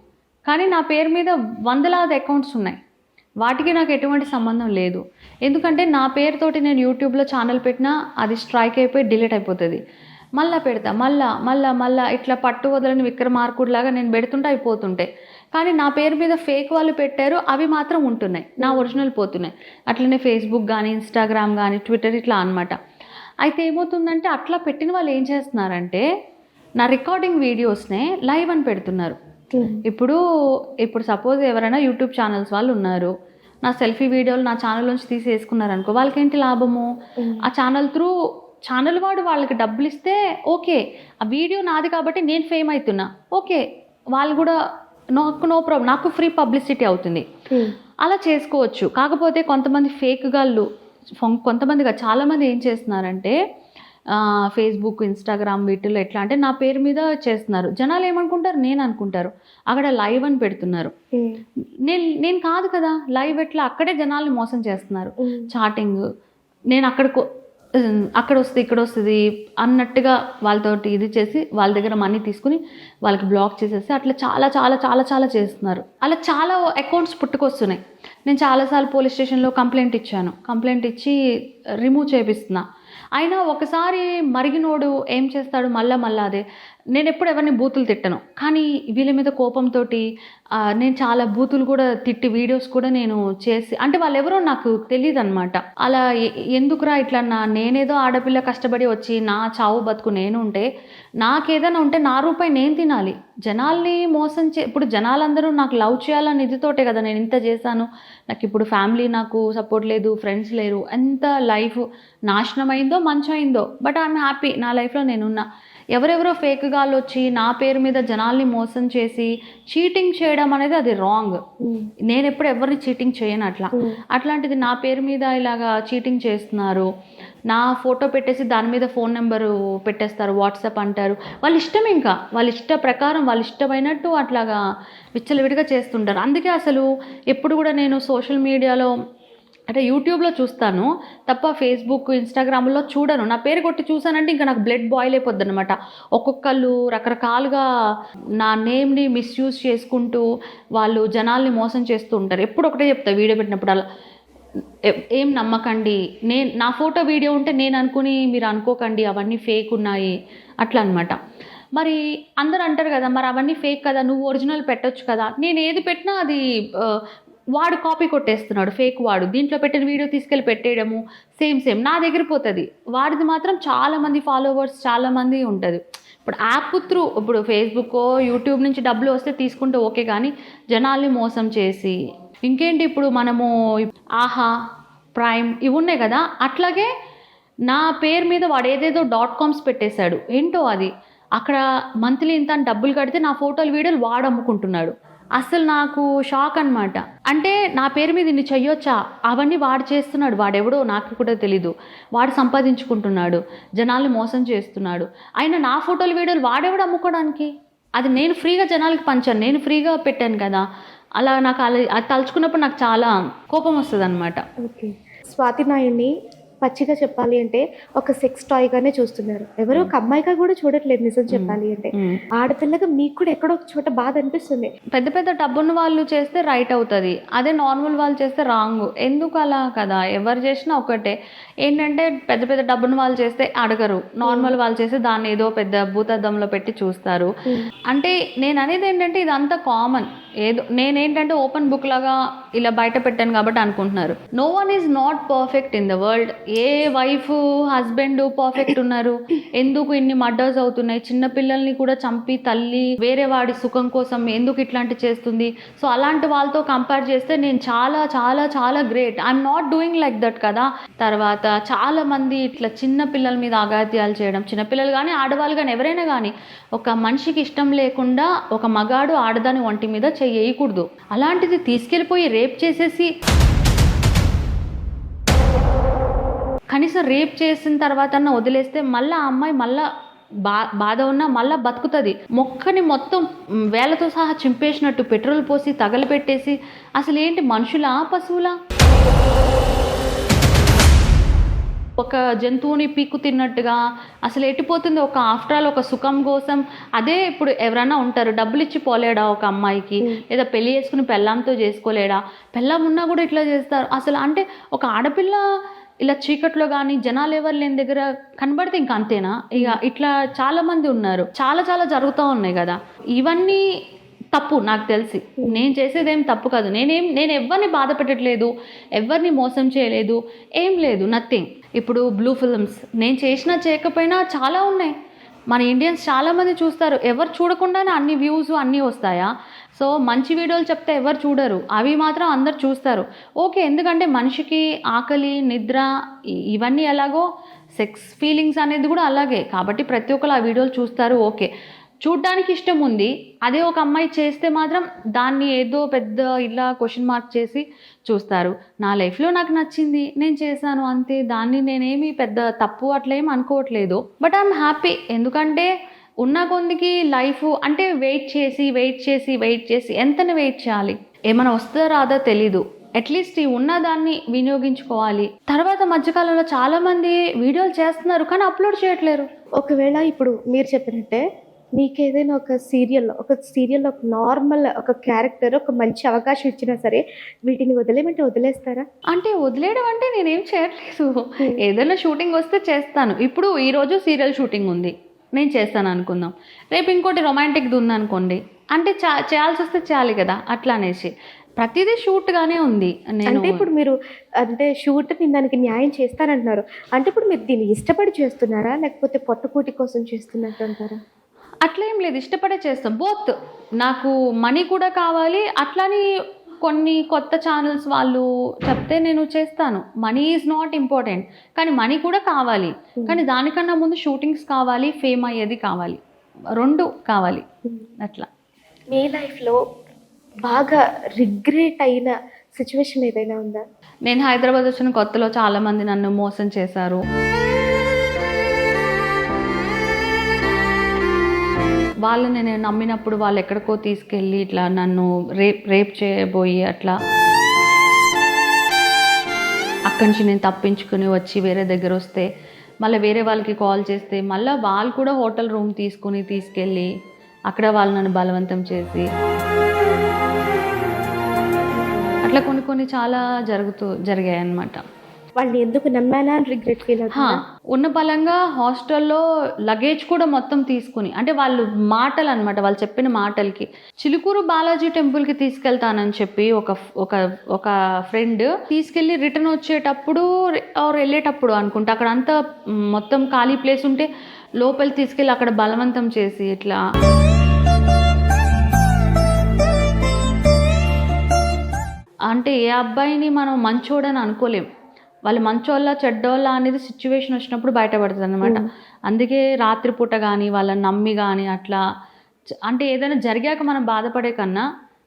కానీ నా పేరు మీద 100,000 అకౌంట్స్ ఉన్నాయి. వాటికి నాకు ఎటువంటి సంబంధం లేదు. ఎందుకంటే నా పేరుతోటి నేను యూట్యూబ్లో ఛానల్ పెట్టినా అది స్ట్రైక్ అయిపోయి డిలీట్ అయిపోతుంది. మళ్ళీ పెడతా, మళ్ళా ఇట్లా పట్టు వదలని విక్రమార్కుడిలాగా నేను పెడుతుంటే అయిపోతుంటాయి. కానీ నా పేరు మీద ఫేక్ వాళ్ళు పెట్టారు, అవి మాత్రం ఉంటున్నాయి, నా ఒరిజినల్ పోతున్నాయి. అట్లనే ఫేస్బుక్ కానీ, ఇన్స్టాగ్రామ్ కానీ, ట్విట్టర్ ఇట్లా అనమాట. అయితే ఏమవుతుందంటే అట్లా పెట్టిన వాళ్ళు ఏం చేస్తున్నారంటే నా రికార్డింగ్ వీడియోస్నే లైవ్ అని పెడుతున్నారు. ఇప్పుడు సపోజ్ ఎవరైనా యూట్యూబ్ ఛానల్స్ వాళ్ళు ఉన్నారు, నా సెల్ఫీ వీడియోలు నా ఛానల్ నుంచి తీసేసుకున్నారు అనుకో, వాళ్ళకి ఏంటి లాభము? ఆ ఛానల్ వాడు వాళ్ళకి డబ్బులు ఇస్తే ఓకే, ఆ వీడియో నాది కాబట్టి నేను ఫేమ్ అవుతున్నా, ఓకే, వాళ్ళు కూడా నో ప్రాబ్లం, నాకు ఫ్రీ పబ్లిసిటీ అవుతుంది, అలా చేసుకోవచ్చు. కాకపోతే కొంతమంది ఫేక్ గాళ్ళు, కొంతమందిగా చాలామంది ఏం చేస్తున్నారంటే ఫేస్బుక్, ఇన్స్టాగ్రామ్ వీటిల్లో ఎట్లా అంటే నా పేరు మీద చేస్తున్నారు. జనాలు ఏమనుకుంటారు, నేను అనుకుంటారు అక్కడ లైవ్ అని పెడుతున్నారు. నేను కాదు కదా లైవ్, ఎట్లా అక్కడే జనాల్ని మోసం చేస్తున్నారు. చాటింగ్, నేను అక్కడ వస్తుంది ఇక్కడ వస్తుంది అన్నట్టుగా వాళ్ళతోటి ఇది చేసి వాళ్ళ దగ్గర మనీ తీసుకుని వాళ్ళకి బ్లాక్ చేసేసి అట్లా చాలా చాలా చాలా చాలా చేస్తున్నారు. అలా చాలా అకౌంట్స్ పుట్టుకొస్తున్నాయి. నేను చాలాసార్లు పోలీస్ స్టేషన్లో కంప్లైంట్ ఇచ్చి రిమూవ్ చేపిస్తున్నా. అయినా ఒకసారి మరిగినోడు ఏం చేస్తాడు, మళ్ళా అదే. నేను ఎప్పుడు ఎవరిని బూతులు తిట్టను, కానీ వీళ్ళ మీద కోపంతో నేను చాలా బూతులు కూడా తిట్టి వీడియోస్ కూడా నేను చేసి, అంటే వాళ్ళు ఎవరో నాకు తెలియదు అనమాట. అలా ఎందుకురా ఇట్లా నేనేదో ఆడపిల్ల కష్టపడి వచ్చి నా చావు బతుకు నేను ఉంటే, నాకేదైనా ఉంటే నా రూపాయి నేను తినాలి. జనాల్ని మోసం ఇప్పుడు జనాలందరూ నాకు లవ్ చేయాలని ఇదితోటే కదా నేను ఇంత చేశాను. నాకు ఇప్పుడు ఫ్యామిలీ నాకు సపోర్ట్ లేదు, ఫ్రెండ్స్ లేరు, ఎంత లైఫ్ నాశనం అయిందో మంచి అయిందో, బట్ ఐఎమ్ హ్యాపీ నా లైఫ్లో నేనున్నా. ఎవరెవరో ఫేక్ గాళ్ళు వచ్చి నా పేరు మీద జనాల్ని మోసం చేసి చీటింగ్ చేయడం అనేది అది రాంగ్. నేను ఎప్పుడు ఎవరిని చీటింగ్ చేయను. అట్లాంటిది నా పేరు మీద ఇలాగా చీటింగ్ చేస్తున్నారు. నా ఫోటో పెట్టేసి దాని మీద ఫోన్ నెంబరు పెట్టేస్తారు, వాట్సాప్ అంటారు. వాళ్ళ ఇష్టం, ఇంకా వాళ్ళ ఇష్ట ప్రకారం వాళ్ళు ఇష్టమైనట్టు అట్లాగా విచ్చలవిడిగా చేస్తుంటారు. అందుకే అసలు ఎప్పుడు కూడా నేను సోషల్ మీడియాలో అంటే యూట్యూబ్లో చూస్తాను తప్ప ఫేస్బుక్, ఇన్స్టాగ్రామ్లో చూడను. నా పేరు కొట్టి చూసానంటే ఇంకా నాకు బ్లడ్ బాయిల్ అయిపోద్ది అనమాట. ఒక్కొక్కళ్ళు రకరకాలుగా నా నేమ్ని మిస్యూజ్ చేసుకుంటూ వాళ్ళు జనాల్ని మోసం చేస్తూ ఉంటారు. ఎప్పుడు ఒకటే చెప్తా వీడియో పెట్టినప్పుడు, అలా ఏం నమ్మకండి, నా ఫోటో వీడియో ఉంటే నేను అనుకుని మీరు అనుకోకండి, అవన్నీ ఫేక్ ఉన్నాయి అట్లా అనమాట. మరి అందరు అంటారు కదా, మరి అవన్నీ ఫేక్ కదా, నువ్వు ఒరిజినల్ పెట్టొచ్చు కదా. నేను ఏది పెట్టినా అది వాడు కాపీ కొట్టేస్తున్నాడు, ఫేక్ వాడు. దీంట్లో పెట్టిన వీడియో తీసుకెళ్ళి పెట్టేయడము, సేమ్ నా దగ్గర పోతుంది. వాడిది మాత్రం చాలామంది ఫాలోవర్స్ చాలామంది ఉంటుంది. ఇప్పుడు యాప్ త్రూ, ఇప్పుడు ఫేస్బుక్, యూట్యూబ్ నుంచి డబ్బులు వస్తే తీసుకుంటే ఓకే, కానీ జనాల్ని మోసం చేసి ఇంకేంటి, ఇప్పుడు మనము ఆహా, ప్రైమ్ ఇవి ఉన్నాయి కదా, అట్లాగే నా పేరు మీద వాడు ఏదేదో .coms పెట్టేశాడు. ఏంటో అది, అక్కడ మంత్లీ ఇంత అని డబ్బులు కడితే నా ఫోటోలు వీడియోలు వాడు అమ్ముకుంటున్నాడు. అసలు నాకు షాక్ అనమాట. అంటే నా పేరు మీద ఇన్ని చెయ్యొచ్చా, అవన్నీ వాడు చేస్తున్నాడు. వాడెవడో నాకు కూడా తెలీదు, వాడు సంపాదించుకుంటున్నాడు, జనాల్ని మోసం చేస్తున్నాడు. అయినా నా ఫోటోలు వీడియోలు వాడెవడు అమ్ముకోవడానికి? అది నేను ఫ్రీగా జనాలకి పంచాను, నేను ఫ్రీగా పెట్టాను కదా. అలా నాకు అది తలుచుకున్నప్పుడు నాకు చాలా కోపం వస్తుంది అనమాట. ఓకే, స్వాతి నాయుడిని పచ్చిగా చెప్పాలి అంటే ఒక సెక్స్ టాయ్ గానే చూస్తున్నారు. ఎవరో ఒక అమ్మాయిగా కూడా చూడట్లేదు. నిజం చెప్పాలి అంటే ఆడపిల్లగా మీకు కూడా ఎక్కడో ఒక చోట బాధ అనిపిస్తుంది. పెద్ద పెద్ద డబ్బున్న వాళ్ళు చేస్తే రైట్ అవుతుంది, అదే నార్మల్ వాళ్ళు చేస్తే రాంగ్. ఎందుకు అలా కదా, ఎవరు చేసినా ఒకటే. ఏంటంటే పెద్ద పెద్ద డబ్బున్న వాళ్ళు చేస్తే అడగరు, నార్మల్ వాళ్ళు చేస్తే దాన్ని ఏదో పెద్ద భూతద్దంలో పెట్టి చూస్తారు. అంటే నేను అనేది ఏంటంటే ఇదంతా కామన్. ఏదో నేనేంటంటే ఓపెన్ బుక్ లాగా ఇలా బయట పెట్టాను కాబట్టి అనుకుంటున్నారు. No one is not perfect in the world. ఏ వైఫ్ హస్బెండ్ పర్ఫెక్ట్ ఉన్నారు? ఎందుకు ఇన్ని మర్డర్స్ అవుతున్నాయి? చిన్న పిల్లల్ని కూడా చంపి తల్లి వేరే వాడి సుఖం కోసం ఎందుకు ఇట్లాంటి చేస్తుంది? సో అలాంటి వాళ్ళతో కంపేర్ చేస్తే నేను చాలా చాలా చాలా great. I'm not doing like that కదా. తర్వాత చాలా మంది ఇట్లా చిన్న పిల్లల మీద అఘాయిత్యాలు చేయడం, చిన్నపిల్లలు కానీ ఆడవాళ్ళు కానీ ఎవరైనా కానీ, ఒక మనిషికి ఇష్టం లేకుండా ఒక మగాడు ఆడదాని ఒంటి మీద చేయకూడదు. అలాంటిది తీసుకెళ్ళిపోయి రేప్ చేసేసి, కనీసం రేప్ చేసిన తర్వాత వదిలేస్తే మళ్ళీ ఆ అమ్మాయి మళ్ళా బాధ ఉన్నా మళ్ళీ బతుకుతుంది. మొక్కని మొత్తం వేలతో సహా చింపేసినట్టు పెట్రోల్ పోసి తగలపెట్టేసి, అసలు ఏంటి మనుషులా పశువులా? ఒక జంతువుని పీక్కు తిన్నట్టుగా అసలు ఎట్టిపోతుంది. ఒక ఆఫ్టర్ ఆల్ ఒక సుఖం కోసం. అదే ఇప్పుడు ఎవరైనా ఉంటారు, డబ్బులు ఇచ్చి పోలేడా ఒక అమ్మాయికి, లేదా పెళ్లి చేసుకుని పెళ్ళాంతో చేసుకోలేడా? పెళ్ళాం ఉన్నా కూడా ఇట్లా చేస్తారు. అసలు అంటే ఒక ఆడపిల్ల ఇలా చీకట్లో కానీ జనాలు ఎవరు లేని దగ్గర కనబడితే ఇంకా అంతేనా? ఇక ఇట్లా చాలా మంది ఉన్నారు, చాలా చాలా జరుగుతూ ఉన్నాయి కదా. ఇవన్నీ తప్పు నాకు తెలిసి. నేను చేసేదేం తప్పు కాదు. నేను ఎవరిని బాధ పెట్టట్లేదు, ఎవరిని మోసం చేయలేదు, ఏం లేదు, నథింగ్. ఇప్పుడు బ్లూ ఫిల్మ్స్ నేను చేసినా చేయకపోయినా చాలా ఉన్నాయి. మన ఇండియన్స్ చాలామంది చూస్తారు. ఎవరు చూడకుండానే అన్ని వ్యూస్ అన్నీ వస్తాయా? సో మంచి వీడియోలు చెప్తే ఎవరు చూడరు, అవి మాత్రం అందరు చూస్తారు. ఓకే, ఎందుకంటే మనిషికి ఆకలి, నిద్ర ఇవన్నీ ఎలాగో సెక్స్ ఫీలింగ్స్ అనేది కూడా అలాగే. కాబట్టి ప్రతి ఒక్కరు ఆ వీడియోలు చూస్తారు. ఓకే, చూడ్డానికి ఇష్టం ఉంది, అదే ఒక అమ్మాయి చేస్తే మాత్రం దాన్ని ఏదో పెద్ద ఇలా క్వశ్చన్ మార్క్ చేసి చూస్తారు. నా లైఫ్లో నాకు నచ్చింది, నేను చేశాను అంతే, దాన్ని నేనేమి పెద్ద తప్పు అట్లా ఏమి అనుకోవట్లేదు. But I'm happy. ఎందుకంటే ఉన్న కొందికి లైఫ్ అంటే వెయిట్ చేసి ఎంతని వెయిట్ చేయాలి, ఏమైనా వస్తుందో రాదో తెలీదు. అట్లీస్ట్ ఈ ఉన్నదాన్ని వినియోగించుకోవాలి. తర్వాత మధ్యకాలంలో చాలామంది వీడియోలు చేస్తున్నారు కానీ అప్లోడ్ చేయట్లేరు. ఒకవేళ ఇప్పుడు మీరు చెప్పినట్టే మీకు ఏదైనా ఒక సీరియల్లో ఒక నార్మల్ ఒక క్యారెక్టర్ ఒక మంచి అవకాశం ఇచ్చినా సరే వీటిని వదిలేమంటే వదిలేస్తారా? అంటే వదిలేయడం అంటే నేనేం చేయట్లేదు. ఏదైనా షూటింగ్ వస్తే చేస్తాను. ఇప్పుడు ఈరోజు సీరియల్ షూటింగ్ ఉంది, నేను చేస్తాను అనుకుందాం. రేపు ఇంకోటి రొమాంటిక్ది ఉందనుకోండి, అంటే చేయాల్సి వస్తే చేయాలి కదా, అట్లా అనేసి ప్రతిదీ షూట్గానే ఉంది. అంటే ఇప్పుడు మీరు అంటే షూట్ నేను దానికి న్యాయం చేస్తానంటున్నారు అంటే ఇప్పుడు మీరు దీన్ని ఇష్టపడి చేస్తున్నారా లేకపోతే పొట్టకూటి కోసం చేస్తున్నట్టు అంటారా? అట్లా ఏం లేదు, ఇష్టపడే చేస్తాం. బోత్. నాకు మనీ కూడా కావాలి, అట్లని కొన్ని కొత్త ఛానల్స్ వాళ్ళు చెప్తే నేను చేస్తాను. మనీ ఈజ్ నాట్ ఇంపార్టెంట్, కానీ మనీ కూడా కావాలి. కానీ దానికన్నా ముందు షూటింగ్స్ కావాలి, ఫేమ్ అయ్యేది కావాలి, రెండు కావాలి. అట్లా మీ లైఫ్లో బాగా రిగ్రెట్ అయిన సిచ్యువేషన్ ఏదైనా ఉందా? నేను హైదరాబాద్ వచ్చిన కొత్తలో చాలామంది నన్ను మోసం చేశారు. వాళ్ళని నేను నమ్మినప్పుడు వాళ్ళు ఎక్కడికో తీసుకెళ్ళి ఇట్లా నన్ను రేప్ చేయబోయి అట్లా అక్కడి నుంచి నేను తప్పించుకుని వచ్చి వేరే దగ్గర వస్తే మళ్ళీ వేరే వాళ్ళకి కాల్ చేస్తే మళ్ళీ వాళ్ళు కూడా హోటల్ రూమ్ తీసుకెళ్ళి అక్కడ వాళ్ళు నన్ను బలవంతం చేసి అట్లా కొన్ని చాలా జరిగాయి అన్నమాట. వాళ్ళని ఎందుకు నమ్మానా అని రిగ్రెట్ ఫీల్ అవుతుందా? ఉన్న బలంగా హాస్టల్లో లగేజ్ కూడా మొత్తం తీసుకుని, అంటే వాళ్ళు మాటలు అనమాట, వాళ్ళు చెప్పిన మాటలకి చిలుకూరు బాలాజీ టెంపుల్కి తీసుకెళ్తానని చెప్పి ఒక ఫ్రెండ్ తీసుకెళ్ళి రిటర్న్ వచ్చేటప్పుడు వెళ్ళేటప్పుడు అనుకుంటా అక్కడ అంతా మొత్తం ఖాళీ ప్లేస్ ఉంటే లోపలి తీసుకెళ్ళి అక్కడ బలవంతం చేసి ఇట్లా అంటే ఏ అబ్బాయిని మనం మంచోడని అనుకోలేం. వాళ్ళు మంచోళ్ళ చెడ్డోళ్ళ అనేది సిచ్యువేషన్ వచ్చినప్పుడు బయటపడుతుంది అనమాట. అందుకే రాత్రిపూట కానీ వాళ్ళని నమ్మి కానీ అట్లా అంటే ఏదైనా జరిగాక మనం బాధపడే కన్నా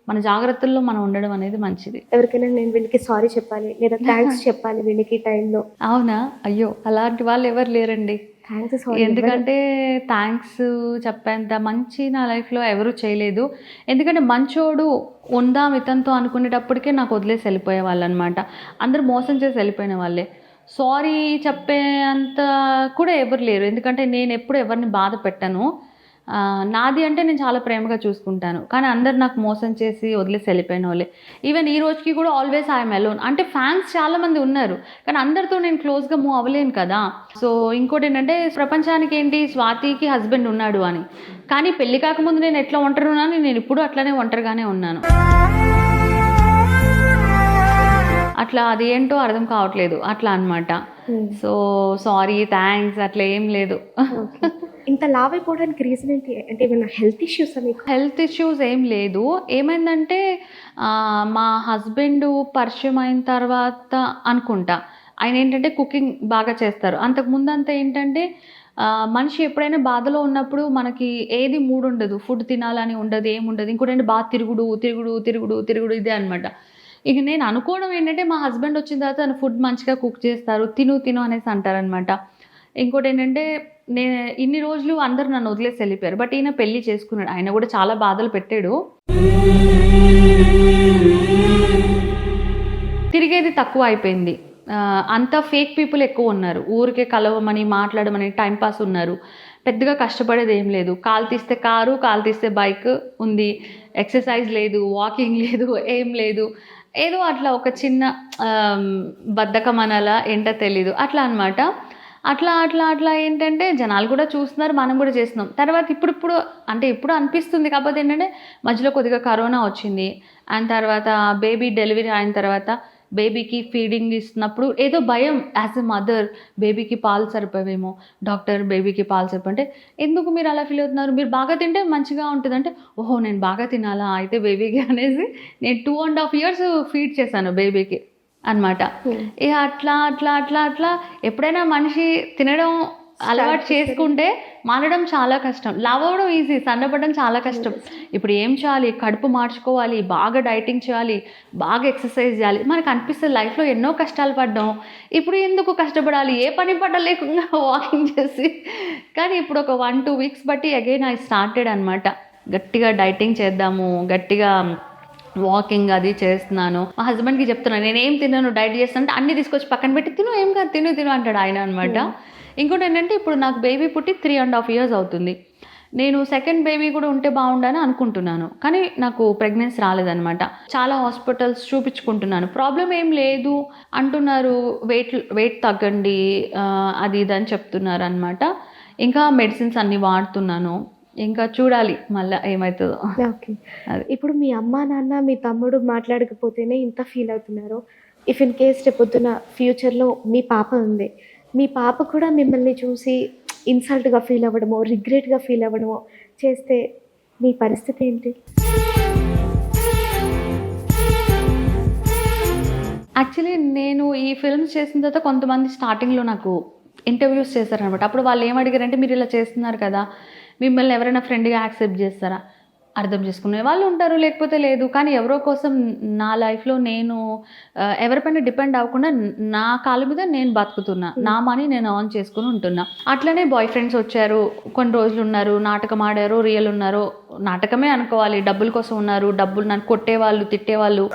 మన జాగ్రత్తల్లో మనం ఉండడం అనేది మంచిది. ఎవరికైనా నేను వీళ్ళకి సారీ చెప్పాలి లేదా థ్యాంక్స్ చెప్పాలి వీళ్ళకి టైంలో? అవునా? అయ్యో, అలాంటి వాళ్ళు ఎవరు లేరండి. ఎందుకంటే థ్యాంక్స్ చెప్పేంత మంచి నా లైఫ్లో ఎవరూ చేయలేదు. ఎందుకంటే మంచోడు ఉందాం ఇతనితో అనుకునేటప్పటికే నాకు వదిలేసి వెళ్ళిపోయే వాళ్ళు అనమాట. అందరూ మోసం చేసి వెళ్ళిపోయిన వాళ్ళే. సారీ చెప్పే అంత కూడా ఎవరు లేరు. ఎందుకంటే నేను ఎప్పుడు ఎవరిని బాధ పెట్టను. నాది అంటే నేను చాలా ప్రేమగా చూసుకుంటాను. కానీ అందరు నాకు మోసం చేసి వదిలేసి వెళ్ళిపోయిన వాళ్ళే. ఈవెన్ ఈ రోజుకి కూడా ఆల్వేస్ ఐఎమ్ అలోన్. అంటే ఫ్యాన్స్ చాలామంది ఉన్నారు కానీ అందరితో నేను క్లోజ్గా మూవ్ అవ్వలేను కదా. సో ఇంకోటి ఏంటంటే ప్రపంచానికి ఏంటి స్వాతికి హస్బెండ్ ఉన్నాడు అని, కానీ పెళ్లి కాకముందు నేను ఎట్లా ఒంటరి ఉన్నాను, నేను ఇప్పుడు అట్లనే ఒంటరిగానే ఉన్నాను. అట్లా అది ఏంటో అర్థం కావట్లేదు అట్లా అనమాట. సో సారీ థ్యాంక్స్ అట్లా ఏం లేదు. ఇంత లావ్ అయిపోవడానికి రీజన్ ఏంటి? అంటే ఏమైనా హెల్త్ ఇష్యూస్? మీకు హెల్త్ ఇష్యూస్ ఏం లేదు. ఏమైందంటే మా హస్బెండ్ పరిచయం అయిన తర్వాత అనుకుంటా, ఆయన ఏంటంటే కుకింగ్ బాగా చేస్తారు. అంతకుముందు అంతా ఏంటంటే మనిషి ఎప్పుడైనా బాధలో ఉన్నప్పుడు మనకి ఏది మూడు ఉండదు, ఫుడ్ తినాలని ఉండదు, ఏముండదు. ఇంకోటి బాగా తిరుగుడు ఇదే అనమాట. ఇక నేను అనుకోవడం ఏంటంటే మా హస్బెండ్ వచ్చిన తర్వాత తను ఫుడ్ మంచిగా కుక్ చేస్తారు, తిను అనేసి అంటారనమాట. ఇంకోటి ఏంటంటే నేను ఇన్ని రోజులు అందరు నన్ను వదిలేసి వెళ్ళిపోయారు. బట్ ఈయన పెళ్లి చేసుకున్నాడు, ఆయన కూడా చాలా బాధలు పెట్టాడు. తిరిగేది తక్కువ అయిపోయింది. అంతా ఫేక్ పీపుల్ ఎక్కువ ఉన్నారు. ఊరికే కలవమని మాట్లాడమని టైంపాస్ ఉన్నారు. పెద్దగా కష్టపడేది ఏం లేదు. కాలు తీస్తే కారు, కాలు తీస్తే బైక్ ఉంది. ఎక్సర్సైజ్ లేదు, వాకింగ్ లేదు, ఏం లేదు. ఏదో అట్లా ఒక చిన్న బద్ధకం అనాలా ఏంటో తెలీదు అట్లా అనమాట. అట్లా ఏంటంటే జనాలు కూడా చూస్తున్నారు, మనం కూడా చేస్తున్నాం. తర్వాత ఇప్పుడు అనిపిస్తుంది. కాకపోతే ఏంటంటే మధ్యలో కొద్దిగా కరోనా వచ్చింది. అండ్ తర్వాత బేబీ డెలివరీ అయిన తర్వాత బేబీకి ఫీడింగ్ ఇస్తున్నప్పుడు ఏదో భయం యాజ్ ఎ మదర్, బేబీకి పాలు సరిపోవేమో, డాక్టర్ బేబీకి పాలు సరిపోతే ఎందుకు మీరు అలా ఫీల్ అవుతున్నారు, మీరు బాగా తింటే మంచిగా ఉంటుంది అంటే, ఓహో నేను బాగా తినాలా అయితే బేబీకి అనేసి నేను 2.5 years ఫీడ్ చేశాను బేబీకి అనమాట. ఇక అట్లా ఎప్పుడైనా మనిషి తినడం అలవాటు చేసుకుంటే మారడం చాలా కష్టం. లావ్ అవ్వడం ఈజీ, సన్నపడడం చాలా కష్టం. ఇప్పుడు ఏం చేయాలి, కడుపు మార్చుకోవాలి, బాగా డైటింగ్ చేయాలి, బాగా ఎక్సర్సైజ్ చేయాలి. మనకు అనిపిస్తుంది లైఫ్లో ఎన్నో కష్టాలు పడ్డాం, ఇప్పుడు ఎందుకు కష్టపడాలి, ఏ పని పడలేకుండా వాకింగ్ చేసి. కానీ ఇప్పుడు ఒక 1-2 వీక్స్ బట్టి అగైన్ ఐ స్టార్టెడ్ అనమాట. గట్టిగా డైటింగ్ చేద్దాము, గట్టిగా వాకింగ్ అది చేస్తున్నాను. మా హస్బెండ్కి చెప్తున్నాను, నేనేం తిన్నాను డైట్ చేస్తాను అంటే అన్ని తీసుకొచ్చి పక్కన పెట్టి తిను, ఏం కాదు తిను అంటాడు ఆయన అనమాట. ఇంకోటి ఏంటంటే ఇప్పుడు నాకు బేబీ పుట్టి 3.5 years అవుతుంది. నేను సెకండ్ బేబీ కూడా ఉంటే బాగుండని అనుకుంటున్నాను, కానీ నాకు ప్రెగ్నెన్సీ రాలేదనమాట. చాలా హాస్పిటల్స్ చూపించుకుంటున్నాను, ప్రాబ్లం ఏం లేదు అంటున్నారు, వెయిట్ తగ్గండి అది ఇది అని చెప్తున్నారు అనమాట. ఇంకా మెడిసిన్స్ అన్నీ వాడుతున్నాను, ఇంకా చూడాలి మళ్ళీ ఏమవుతుందో. ఓకే, ఇప్పుడు మీ అమ్మ నాన్న మీ తమ్ముడు మాట్లాడకపోతేనే ఇంత ఫీల్ అవుతున్నారు. ఇఫ్ ఇన్ కేస్ రేపొద్దున ఫ్యూచర్లో మీ పాప ఉంది, మీ పాప కూడా మిమ్మల్ని చూసి ఇన్సల్ట్గా ఫీల్ అవ్వడమో రిగ్రెట్గా ఫీల్ అవ్వడమో చేస్తే మీ పరిస్థితి ఏంటి? యాక్చువల్లీ నేను ఈ ఫిల్మ్స్ చేసిన తర్వాత కొంతమంది స్టార్టింగ్లో నాకు ఇంటర్వ్యూస్ చేశారనమాట. అప్పుడు వాళ్ళు ఏం అడిగారంటే, మీరు ఇలా చేస్తున్నారు కదా, మిమ్మల్ని ఎవరైనా ఫ్రెండ్గా యాక్సెప్ట్ చేస్తారా? అర్థం చేసుకునే వాళ్ళు ఉంటారు, లేకపోతే లేదు. కానీ ఎవరో కోసం నా లైఫ్లో నేను ఎవరిపైన డిపెండ్ అవ్వకుండా నా కాళ్ళ మీద నేను బతుకుతున్నా, నా మనీ నేను ఆన్ చేసుకుని ఉంటున్నా. అట్లనే బాయ్ ఫ్రెండ్స్ వచ్చారు, కొన్ని రోజులు ఉన్నారు, నాటకం ఆడారు, రియల్ ఉన్నారు, నాటకమే అనుకోవాలి, డబ్బుల కోసం ఉన్నారు, డబ్బులు నన్ను కొట్టేవాళ్ళు, తిట్టేవాళ్ళు.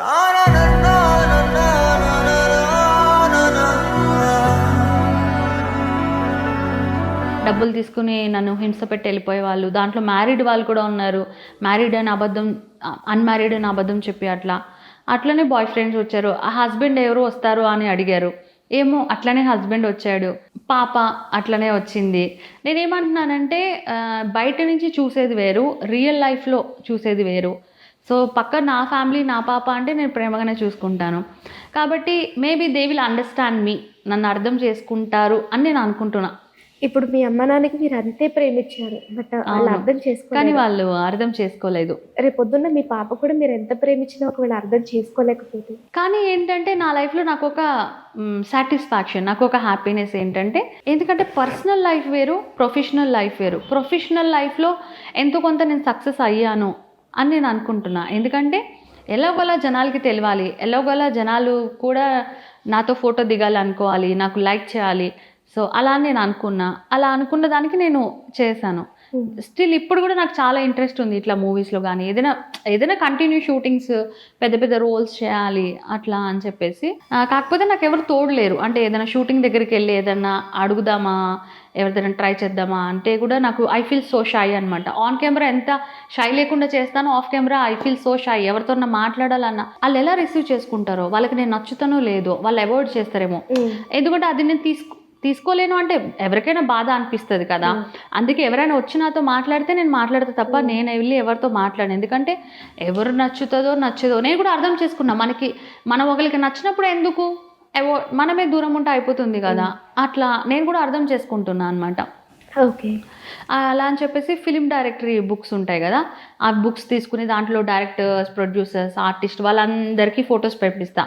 డబ్బులు తీసుకుని నన్ను హింస పెట్టి వెళ్ళిపోయే వాళ్ళు, దాంట్లో మ్యారీడ్ వాళ్ళు కూడా ఉన్నారు, మ్యారీడ్ అని అబద్ధం, అన్మ్యారీడ్ అని అబద్ధం చెప్పి అట్లనే బాయ్ ఫ్రెండ్స్ వచ్చారు. ఆ హస్బెండ్ ఎవరు వస్తారు అని అడిగారు, ఏమో అట్లనే హస్బెండ్ వచ్చాడు, పాప అట్లనే వచ్చింది. నేనేమంటున్నానంటే బయట నుంచి చూసేది వేరు, రియల్ లైఫ్లో చూసేది వేరు. సో పక్క నా ఫ్యామిలీ నా పాప అంటే నేను ప్రేమగానే చూసుకుంటాను, కాబట్టి మేబీ దే విల్ అండర్స్టాండ్ మీ, నన్ను అర్థం చేసుకుంటారు అని నేను అనుకుంటున్నా. ఇప్పుడు మీ అమ్మ నాన్నకి మీరు అంతే ప్రేమించారు, బట్ వాళ్ళు అర్థం చేసుకోలేదు, కానీ వాళ్ళు అర్థం చేసుకోలేదు. రేపొద్దున్న మీ పాప కూడా మీరు ఎంత ప్రేమించినా ఒకవేళ అర్థం చేసుకోలేకపోతే. కానీ ఏంటంటే నా లైఫ్లో నాకు ఒక సాటిస్ఫాక్షన్, నాకు ఒక హ్యాపీనెస్ ఏంటంటే, ఎందుకంటే పర్సనల్ లైఫ్ వేరు, ప్రొఫెషనల్ లైఫ్ వేరు. ప్రొఫెషనల్ లైఫ్లో ఎంతో కొంత నేను సక్సెస్ అయ్యాను అని నేను అనుకుంటున్నా. ఎందుకంటే ఎలాగోలా జనాలకి తెలియాలి, ఎలాగోలా జనాలు కూడా నాతో ఫోటో దిగాలి అనుకోవాలి, నాకు లైక్ చేయాలి. సో అలా నేను అనుకున్నా, అలా అనుకున్న దానికి నేను చేశాను. స్టిల్ ఇప్పుడు కూడా నాకు చాలా ఇంట్రెస్ట్ ఉంది ఇట్లా మూవీస్లో కానీ ఏదైనా కంటిన్యూ షూటింగ్స్, పెద్ద పెద్ద రోల్స్ చేయాలి అట్లా అని చెప్పేసి. కాకపోతే నాకు ఎవరు తోడలేరు, అంటే ఏదైనా షూటింగ్ దగ్గరికి వెళ్ళి ఏదైనా అడుగుదామా, ఎవరిదైనా ట్రై చేద్దామా అంటే కూడా నాకు ఐ ఫీల్ సో షై అనమాట. ఆన్ కెమెరా ఎంత షై లేకుండా చేస్తానో, of camera I feel so shy. ఎవరితో మాట్లాడాలన్నా వాళ్ళు ఎలా రిసీవ్ చేసుకుంటారో, వాళ్ళకి నేను నచ్చుతానో లేదో, వాళ్ళు అవాయిడ్ చేస్తారేమో. ఎందుకంటే అది నేను తీసుకోలేను, అంటే ఎవరికైనా బాధ అనిపిస్తుంది కదా. అందుకే ఎవరైనా వచ్చి నాతో మాట్లాడితే నేను మాట్లాడితే తప్ప నేను వెళ్ళి ఎవరితో మాట్లాడను. ఎందుకంటే ఎవరు నచ్చుతుందో నచ్చదో నేను కూడా అర్థం చేసుకున్నా. మనం ఒకరికి నచ్చినప్పుడు ఎందుకు మనమే దూరం ఉంటే అయిపోతుంది కదా, అట్లా నేను కూడా అర్థం చేసుకుంటున్నా అనమాట. ఓకే, అలా అని చెప్పేసి ఫిలిం డైరెక్టరీ బుక్స్ ఉంటాయి కదా, ఆ బుక్స్ తీసుకుని దాంట్లో డైరెక్టర్స్, ప్రొడ్యూసర్స్, ఆర్టిస్ట్ వాళ్ళందరికీ ఫొటోస్ పంపిస్తా.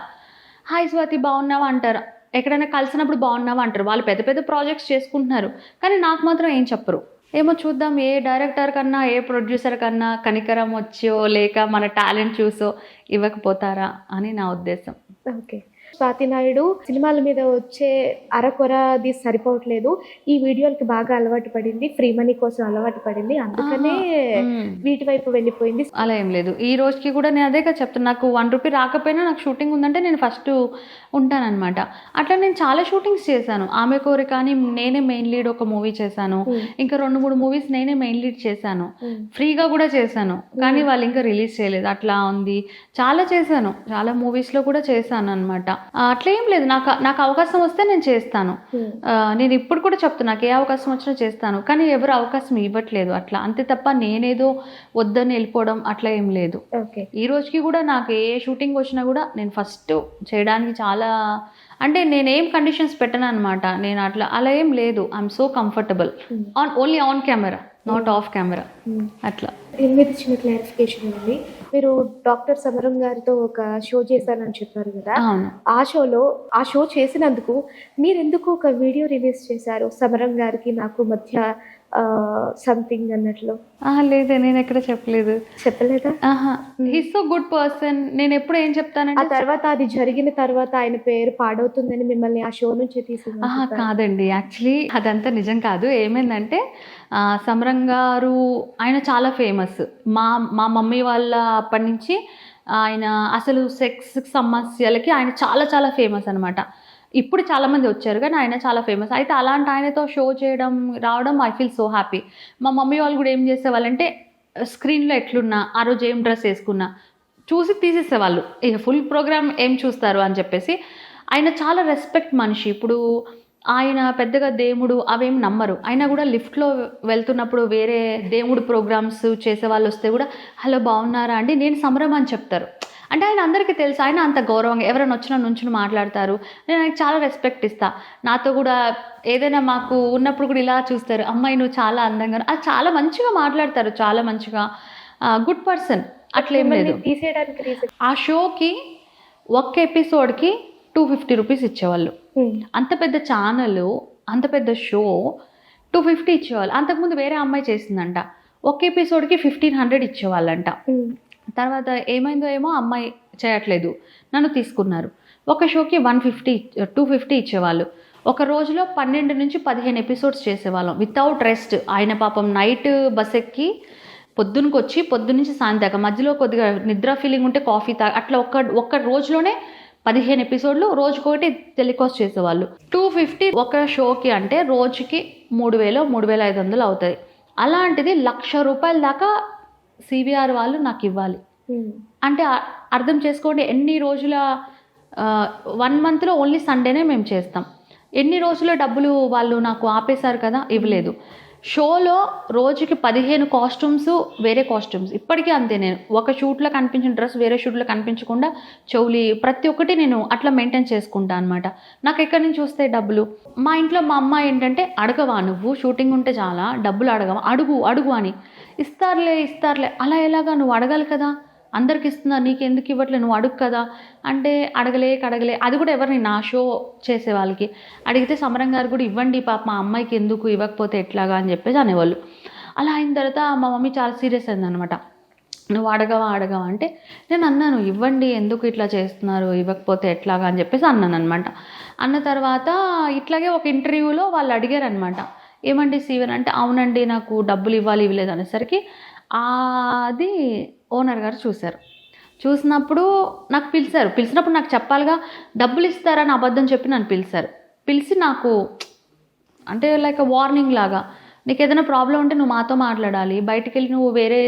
హాయ్ స్వాతి బాగున్నావా అంటారు, ఎక్కడైనా కలిసినప్పుడు బాగున్నావా అంటారు. వాళ్ళు పెద్ద పెద్ద ప్రాజెక్ట్స్ చేసుకుంటున్నారు, కానీ నాకు మాత్రం ఏం చెప్పరు. ఏమో చూద్దాం, ఏ డైరెక్టర్ కన్నా ఏ ప్రొడ్యూసర్ కన్నా కనికరం వచ్చో లేక మన టాలెంట్ చూసో ఇవ్వకపోతారా అని నా ఉద్దేశం. ఓకే, స్వాతి నాయుడు సినిమాల మీద వచ్చే అరకొరది సరిపోవట్లేదు, ఈ వీడియోలకి బాగా అలవాటు పడింది, ఫ్రీ మనీ కోసం అలవాటు పడింది, అందుకనే వీటి వైపు వెళ్ళిపోయింది. అలా ఏం లేదు. ఈ రోజుకి కూడా నేను అదే కదా చెప్తాను, నాకు 1 రూపీ రాకపోయినా నాకు షూటింగ్ ఉందంటే నేను ఫస్ట్ ఉంటానన్నమాట. అట్లా నేను చాలా షూటింగ్స్ చేశాను. ఆమె కోరిక అని నేనే మెయిన్ లీడ్ ఒక మూవీ చేశాను, ఇంకా 2-3 మూవీస్ నేనే మెయిన్ లీడ్ చేశాను, ఫ్రీగా కూడా చేశాను, కానీ వాళ్ళు ఇంకా రిలీజ్ చేయలేదు. అట్లా ఉంది, చాలా చేశాను, చాలా మూవీస్లో కూడా చేశాను అనమాట. అట్లా ఏం లేదు, నాకు అవకాశం వస్తే నేను చేస్తాను. నేను ఇప్పుడు కూడా చెప్తాను, నాకు ఏ అవకాశం వచ్చినా చేస్తాను, కానీ ఎవరు అవకాశం ఇవ్వట్లేదు అట్లా, అంతే తప్ప నేనేదో వద్దని వెళ్ళిపోవడం అట్లా ఏం లేదు. ఈ రోజుకి కూడా నాకు ఏ షూటింగ్ వచ్చినా కూడా నేను ఫస్ట్ చేయడానికి చాలా, అంటే నేనేం కండిషన్స్ పెట్టను అనమాట. నేను అలా ఏం లేదు, I'm so comfortable only on camera, not of camera అట్లా. దీని మీద చిన్న క్లారిఫికేషన్ ఉంది, మీరు డాక్టర్ సమరం గారితో ఒక షో చేశానని చెప్పారు కదా, అవును. ఆ షో చేసినందుకు మీరెందుకు ఒక వీడియో రిలీజ్ చేశారు సమరం గారికి నాకు మధ్య సంథింగ్ అన్నట్లు? లేదే, నేను ఎక్కడ చెప్పలేదు. చెప్పలేదా? He's so good person. నేను ఎప్పుడు ఏం ఆ చెప్తానంటే తర్వాత అది జరిగిన తర్వాత ఆయన పేరు పాడవుతుందని మిమ్మల్ని ఆ షో నుంచి తీసింది. కాదండి, యాక్చువల్లీ అదంతా నిజం కాదు. ఏమైందంటే సమరం గారు ఆయన చాలా ఫేమస్. మా మా మమ్మీ వాళ్ళ అప్పటి నుంచి ఆయన అసలు సెక్స్ సమస్యలకి ఆయన చాలా చాలా ఫేమస్ అనమాట. ఇప్పుడు చాలామంది వచ్చారు కానీ ఆయన చాలా ఫేమస్. అయితే అలాంటి ఆయనతో షో చేయడం రావడం ఐ ఫీల్ సో హ్యాపీ. మా మమ్మీ వాళ్ళు కూడా ఏం చేసేవాళ్ళంటే స్క్రీన్లో ఎట్లున్నా, ఆ రోజు ఏం డ్రెస్ వేసుకున్నా చూసి తీసేసేవాళ్ళు. ఇక ఫుల్ ప్రోగ్రామ్ ఏం చూస్తారు అని చెప్పేసి. ఆయన చాలా రెస్పెక్ట్ మనిషి. ఇప్పుడు ఆయన పెద్దగా దేవుడు అవేం నమ్మరు. అయినా కూడా లిఫ్ట్లో వెళ్తున్నప్పుడు వేరే దేవుడు ప్రోగ్రామ్స్ చేసే వాళ్ళు వస్తే కూడా హలో బాగున్నారా అండి, నేను సమరం అని చెప్తారు. అంటే ఆయన అందరికీ తెలుసు, ఆయన అంత గౌరవంగా ఎవరైనా వచ్చినా నుంచుని మాట్లాడతారు. నేను ఆయనకి చాలా రెస్పెక్ట్ ఇస్తా. నాతో కూడా ఏదైనా మాకు ఉన్నప్పుడు కూడా ఇలా చూస్తారు, అమ్మాయి నువ్వు చాలా అందంగా, అది చాలా మంచిగా మాట్లాడతారు, చాలా మంచిగా గుడ్ పర్సన్. అట్లేం లేదు. తీసేయడానికి రీజన్? ఆ షోకి ఒక్క ఎపిసోడ్కి 250 రూపీస్ ఇచ్చేవాళ్ళు. అంత పెద్ద ఛానల్, అంత పెద్ద షో 250 ఇచ్చేవాళ్ళు. అంతకుముందు వేరే అమ్మాయి చేసిందంట, ఒక్క ఎపిసోడ్కి 1500 ఇచ్చేవాళ్ళంట. తర్వాత ఏమైందో ఏమో అమ్మాయి చేయట్లేదు, నన్ను తీసుకున్నారు. ఒక షోకి 250 ఇచ్చేవాళ్ళు. ఒక రోజులో 12 నుంచి 15 ఎపిసోడ్స్ చేసేవాళ్ళం వితౌట్ రెస్ట్. ఆయన పాపం నైట్ బస్ ఎక్కి పొద్దునకి వచ్చి పొద్దున్నుంచి సాయంత్రం దాకా మధ్యలో కొద్దిగా నిద్ర ఫీలింగ్ ఉంటే కాఫీ అట్లా ఒక్క రోజులోనే 15 ఎపిసోడ్లు, రోజుకొకటి టెలికాస్ట్ చేసేవాళ్ళు. 250 ఒక షోకి అంటే రోజుకి 3000-3500 అవుతుంది. అలాంటిది 1,00,000 రూపాయల దాకా సివిఆర్ వాళ్ళు నాకు ఇవ్వాలి అంటే అర్థం చేసుకోండి. ఎన్ని రోజుల 1 మంత్లో ఓన్లీ సండేనే మేము చేస్తాం. ఎన్ని రోజుల డబ్బులు వాళ్ళు నాకు ఆపేశారు కదా, ఇవ్వలేదు. షోలో రోజుకి 15 కాస్ట్యూమ్స్, వేరే కాస్ట్యూమ్స్. ఇప్పటికీ అంతే. నేను ఒక షూట్లో కనిపించిన డ్రెస్ వేరే షూట్లో కనిపించకుండా చెవులి ప్రతి ఒక్కటి నేను అట్లా మెయింటైన్ చేసుకుంటా అనమాట. నాకు ఎక్కడి నుంచి వస్తాయి డబ్బులు? మా ఇంట్లో మా అమ్మ ఏంటంటే, అడగవా నువ్వు, షూటింగ్ ఉంటే చాలా డబ్బులు అడగవా, అడుగు అని. ఇస్తారులే అలా ఎలాగా, నువ్వు అడగాలి కదా, అందరికి ఇస్తున్నా నీకు ఎందుకు ఇవ్వట్లే, నువ్వు అడుగు కదా అంటే అడగలే. అది కూడా ఎవరిని, నా షో చేసే వాళ్ళకి అడిగితే సమరం గారు కూడా ఇవ్వండి పాప, మా అమ్మాయికి ఎందుకు ఇవ్వకపోతే ఎట్లాగా అని చెప్పేసి అనేవాళ్ళు. అలా అయిన తర్వాత మా మమ్మీ చాలా సీరియస్ అయిందనమాట. నువ్వు అడగవా అంటే నేను అన్నాను, ఇవ్వండి, ఎందుకు ఇట్లా చేస్తున్నారు, ఇవ్వకపోతే ఎట్లాగా అని చెప్పేసి అన్నాను అనమాట. అన్న తర్వాత ఇట్లాగే ఒక ఇంటర్వ్యూలో వాళ్ళు అడిగారు అనమాట, ఏమండి సీవర్ అంటే, అవునండి నాకు డబ్బులు ఇవ్వలేదు అనేసరికి అది ఓనర్ గారు చూసినప్పుడు నాకు పిలిచినప్పుడు నాకు చెప్పాలిగా, డబ్బులు ఇస్తారని అబద్ధం చెప్పి నన్ను పిలిచి నాకు అంటే లైక్ వార్నింగ్ లాగా, నీకు ఏదైనా ప్రాబ్లం ఉంటే నువ్వు మాతో మాట్లాడాలి, బయటికి వెళ్ళి నువ్వు వేరే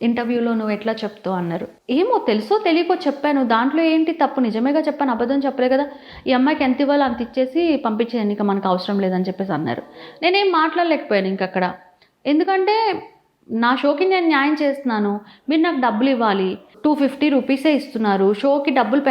ఇంటర్వ్యూలో నువ్వు ఎట్లా చెప్తావు అన్నారు. ఏమో తెలుసో తెలియకో చెప్పాను, దాంట్లో ఏంటి తప్పు, నిజమేగా చెప్పాను, అబద్ధం చెప్పలే కదా, ఈ అమ్మాయికి ఎంత ఇవ్వాలో అంత ఇచ్చేసి పంపించేయండి, ఇంకా మనకు అవసరం లేదని చెప్పేసి అన్నారు. నేనేం మాట్లాడలేకపోయాను ఇంకక్కడ. ఎందుకంటే నా షోకి నేను న్యాయం చేస్తున్నాను, మీరు నాకు డబ్బులు ఇవ్వాలి, 250 రూపీసే ఇస్తున్నారు, షోకి డబ్బులు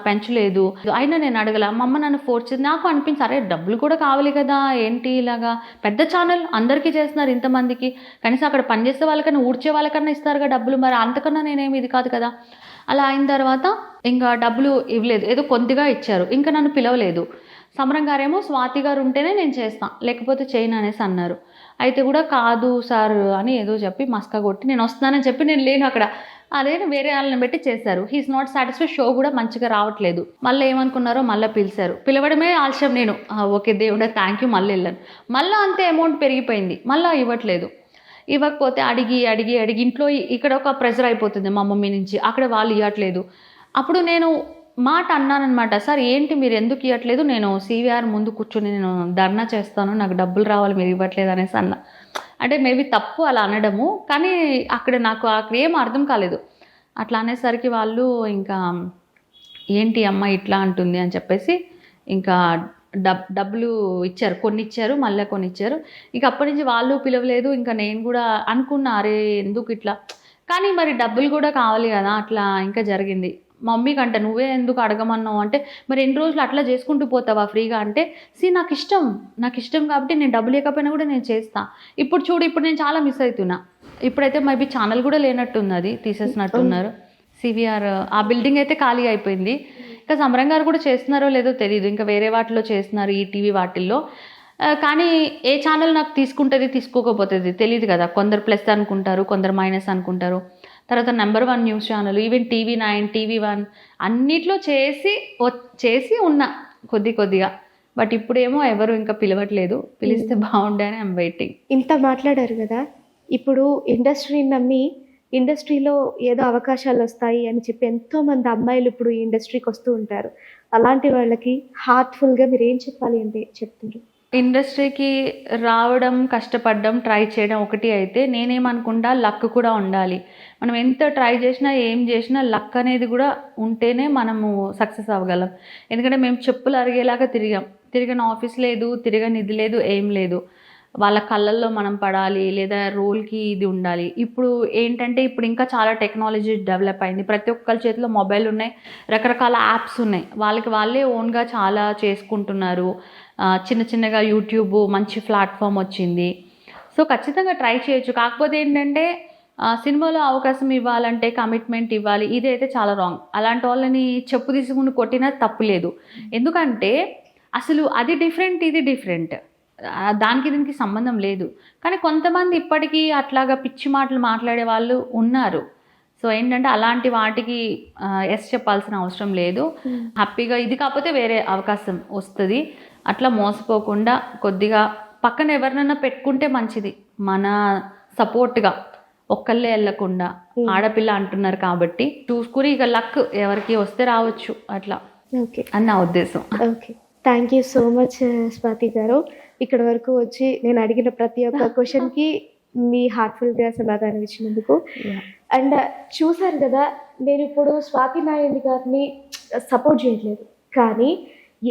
పెంచలేదు, అయినా నేను అడగల. మా అమ్మ నన్ను ఫోర్స్ చేసి, నాకు అనిపించి అరే డబ్బులు కూడా కావాలి కదా, ఏంటి ఇలాగా, పెద్ద ఛానల్ అందరికీ చేస్తున్నారు ఇంతమందికి, కనీసం అక్కడ పనిచేసే వాళ్ళకన్నా ఊడ్చే వాళ్ళకన్నా ఇస్తారుగా డబ్బులు, మరి అంతకన్నా నేనేమి ఇది కాదు కదా. అలా అయిన తర్వాత ఇంకా డబ్బులు ఇవ్వలేదు, ఏదో కొద్దిగా ఇచ్చారు, ఇంకా నన్ను పిలవలేదు. సమరం గారేమో స్వాతి గారు ఉంటేనే నేను చేస్తాను, లేకపోతే చేయను అనేసి అన్నారు. అయితే కూడా కాదు సార్ అని ఏదో చెప్పి మస్కా కొట్టి నేను వస్తున్నానని చెప్పి నేను లేను అక్కడ. అదే వేరే వాళ్ళని పెట్టి చేశారు. హీఈస్ నాట్ సాటిస్ఫైడ్, షో కూడా మంచిగా రావట్లేదు. మళ్ళీ ఏమనుకున్నారో మళ్ళీ పిలిచారు, పిలవడమే ఆలస్యం. నేను ఓకే దేవుడా థ్యాంక్ యూ, మళ్ళీ వెళ్ళాను. మళ్ళీ అంతే అమౌంట్ పెరిగిపోయింది, మళ్ళీ ఇవ్వకపోతే అడిగి ఇంట్లో ఇక్కడ ఒక ప్రెషర్ అయిపోతుంది మా మమ్మీ నుంచి, అక్కడ వాళ్ళు ఇవ్వట్లేదు. అప్పుడు నేను మాట అన్నానమాట, సార్ ఏంటి మీరు ఎందుకు ఇవ్వట్లేదు, నేను సివిఆర్ ముందు కూర్చొని నేను ధర్నా చేస్తాను, నాకు డబ్బులు రావాలి, మీరు ఇవ్వట్లేదు అనేసి అన్న. అంటే మేబీ తప్పు అలా అనడము, కానీ నాకు అక్కడ ఏం అర్థం కాలేదు. అట్లా అనేసరికి వాళ్ళు ఇంకా ఏంటి అమ్మ ఇట్లా అంటుంది అని చెప్పేసి ఇంకా డబ్బులు ఇచ్చారు, కొన్ని ఇచ్చారు, మళ్ళీ కొన్ని ఇచ్చారు. ఇక అప్పటి నుంచి వాళ్ళు పిలవలేదు. ఇంకా నేను కూడా అనుకున్నా అరే ఎందుకు ఇట్లా, కానీ మరి డబ్బులు కూడా కావాలి కదా, అట్లా ఇంకా జరిగింది. మమ్మీ కంటే నువ్వే ఎందుకు అడగమన్నావు అంటే, మరి ఎన్ని రోజులు అట్లా చేసుకుంటూ పోతావా ఫ్రీగా అంటే, నాకు ఇష్టం కాబట్టి నేను డబ్బులు లేకపోయినా కూడా నేను చేస్తా. ఇప్పుడు చూడు, ఇప్పుడు నేను చాలా మిస్ అవుతున్నా. ఇప్పుడైతే మేబీ ఛానల్ కూడా లేనట్టుంది, అది తీసేసినట్టున్నారు. సివిఆర్ ఆ బిల్డింగ్ అయితే ఖాళీ అయిపోయింది. ఇంకా సమరం గారు కూడా చేస్తున్నారో లేదో తెలియదు, ఇంకా వేరే వాటిలో చేస్తున్నారు, ఈ టీవీ వాటిల్లో. కానీ ఏ ఛానల్ నాకు తీసుకుంటుంది తీసుకోకపోతుంది తెలియదు కదా. కొందరు ప్లస్ అనుకుంటారు, కొందరు మైనస్ అనుకుంటారు. తర్వాత number 1 news channel, even TV9, TV1 అన్నిట్లో చేసి ఉన్నా కొద్దిగా. బట్ ఇప్పుడేమో ఎవరు ఇంకా పిలవట్లేదు, పిలిస్తే బాగుండే అని ఐమ్ వెయిటింగ్. ఇంత మాట్లాడారు కదా, ఇప్పుడు ఇండస్ట్రీని నమ్మి ఇండస్ట్రీలో ఏదో అవకాశాలు వస్తాయి అని చెప్పి ఎంతోమంది అమ్మాయిలు ఇప్పుడు ఈ ఇండస్ట్రీకి వస్తూ ఉంటారు. అలాంటి వాళ్ళకి హార్ట్ఫుల్గా మీరు ఏం చెప్పాలి అంటే చెప్తారు? ఇండస్ట్రీకి రావడం, కష్టపడడం, ట్రై చేయడం ఒకటి అయితే, నేనేమనుకుంటా లక్ కూడా ఉండాలి. మనం ఎంత ట్రై చేసినా ఏం చేసినా లక్ అనేది కూడా ఉంటేనే మనము సక్సెస్ అవ్వగలం. ఎందుకంటే మేము చెప్పులు అరిగేలాగా తిరిగిన ఆఫీస్ లేదు, తిరగని ఇది లేదు, ఏం లేదు. వాళ్ళ కళ్ళల్లో మనం పడాలి, లేదా రోల్కి ఇది ఉండాలి. ఇప్పుడు ఏంటంటే ఇప్పుడు ఇంకా చాలా టెక్నాలజీ డెవలప్ అయింది. ప్రతి ఒక్కరి చేతిలో మొబైల్ ఉన్నాయి, రకరకాల యాప్స్ ఉన్నాయి. వాళ్ళే ఓన్గా చాలా చేసుకుంటున్నారు. చిన్నగా యూట్యూబ్ మంచి ప్లాట్ఫామ్ వచ్చింది. సో ఖచ్చితంగా ట్రై చేయొచ్చు. కాకపోతే ఏంటంటే సినిమాలో అవకాశం ఇవ్వాలంటే కమిట్మెంట్ ఇవ్వాలి, ఇదైతే చాలా రాంగ్. అలాంటి వాళ్ళని చెప్పు తీసుకుని కొట్టినా తప్పు లేదు. ఎందుకంటే అసలు అది డిఫరెంట్, ఇది డిఫరెంట్, దానికి దీనికి సంబంధం లేదు. కానీ కొంతమంది ఇప్పటికీ అట్లాగా పిచ్చి మాటలు మాట్లాడే వాళ్ళు ఉన్నారు. సో ఏంటంటే అలాంటి వాటికి ఎస్ చెప్పాల్సిన అవసరం లేదు. హ్యాపీగా ఇది కాకపోతే వేరే అవకాశం వస్తుంది. అట్లా మోసపోకుండా కొద్దిగా పక్కన ఎవరినైనా పెట్టుకుంటే మంచిది, మన సపోర్ట్గా. ఒక్కళ్ళే వెళ్ళకుండా, ఆడపిల్ల అంటున్నారు కాబట్టి చూసుకుని ఇక లక్ ఎవరికి వస్తే రావచ్చు అట్లా. ఓకే అని నా ఉద్దేశం. Okay, thank you so much Swathi గారు. ఇక్కడ వరకు వచ్చి నేను అడిగిన ప్రతి ఒక్క క్వశ్చన్కి మీ హార్ట్ఫుల్గా సమాధానం ఇచ్చినందుకు. అండ్ చూసారు కదా, నేను ఇప్పుడు స్వాతి నాయుడు గారిని సపోర్ట్ చేయట్లేదు, కానీ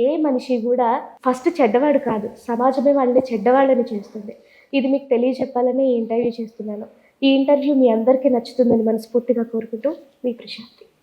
ఏ మనిషి కూడా ఫస్ట్ చెడ్డవాడు కాదు, సమాజమే వాళ్ళని చెడ్డవాళ్ళని చేస్తుంది. ఇది మీకు తెలియజెప్పాలని ఈ ఇంటర్వ్యూ చేస్తున్నాను. ఈ ఇంటర్వ్యూ మీ అందరికీ నచ్చుతుందని మనస్ఫూర్తిగా కోరుకుంటూ, మీ ప్రశాంతి.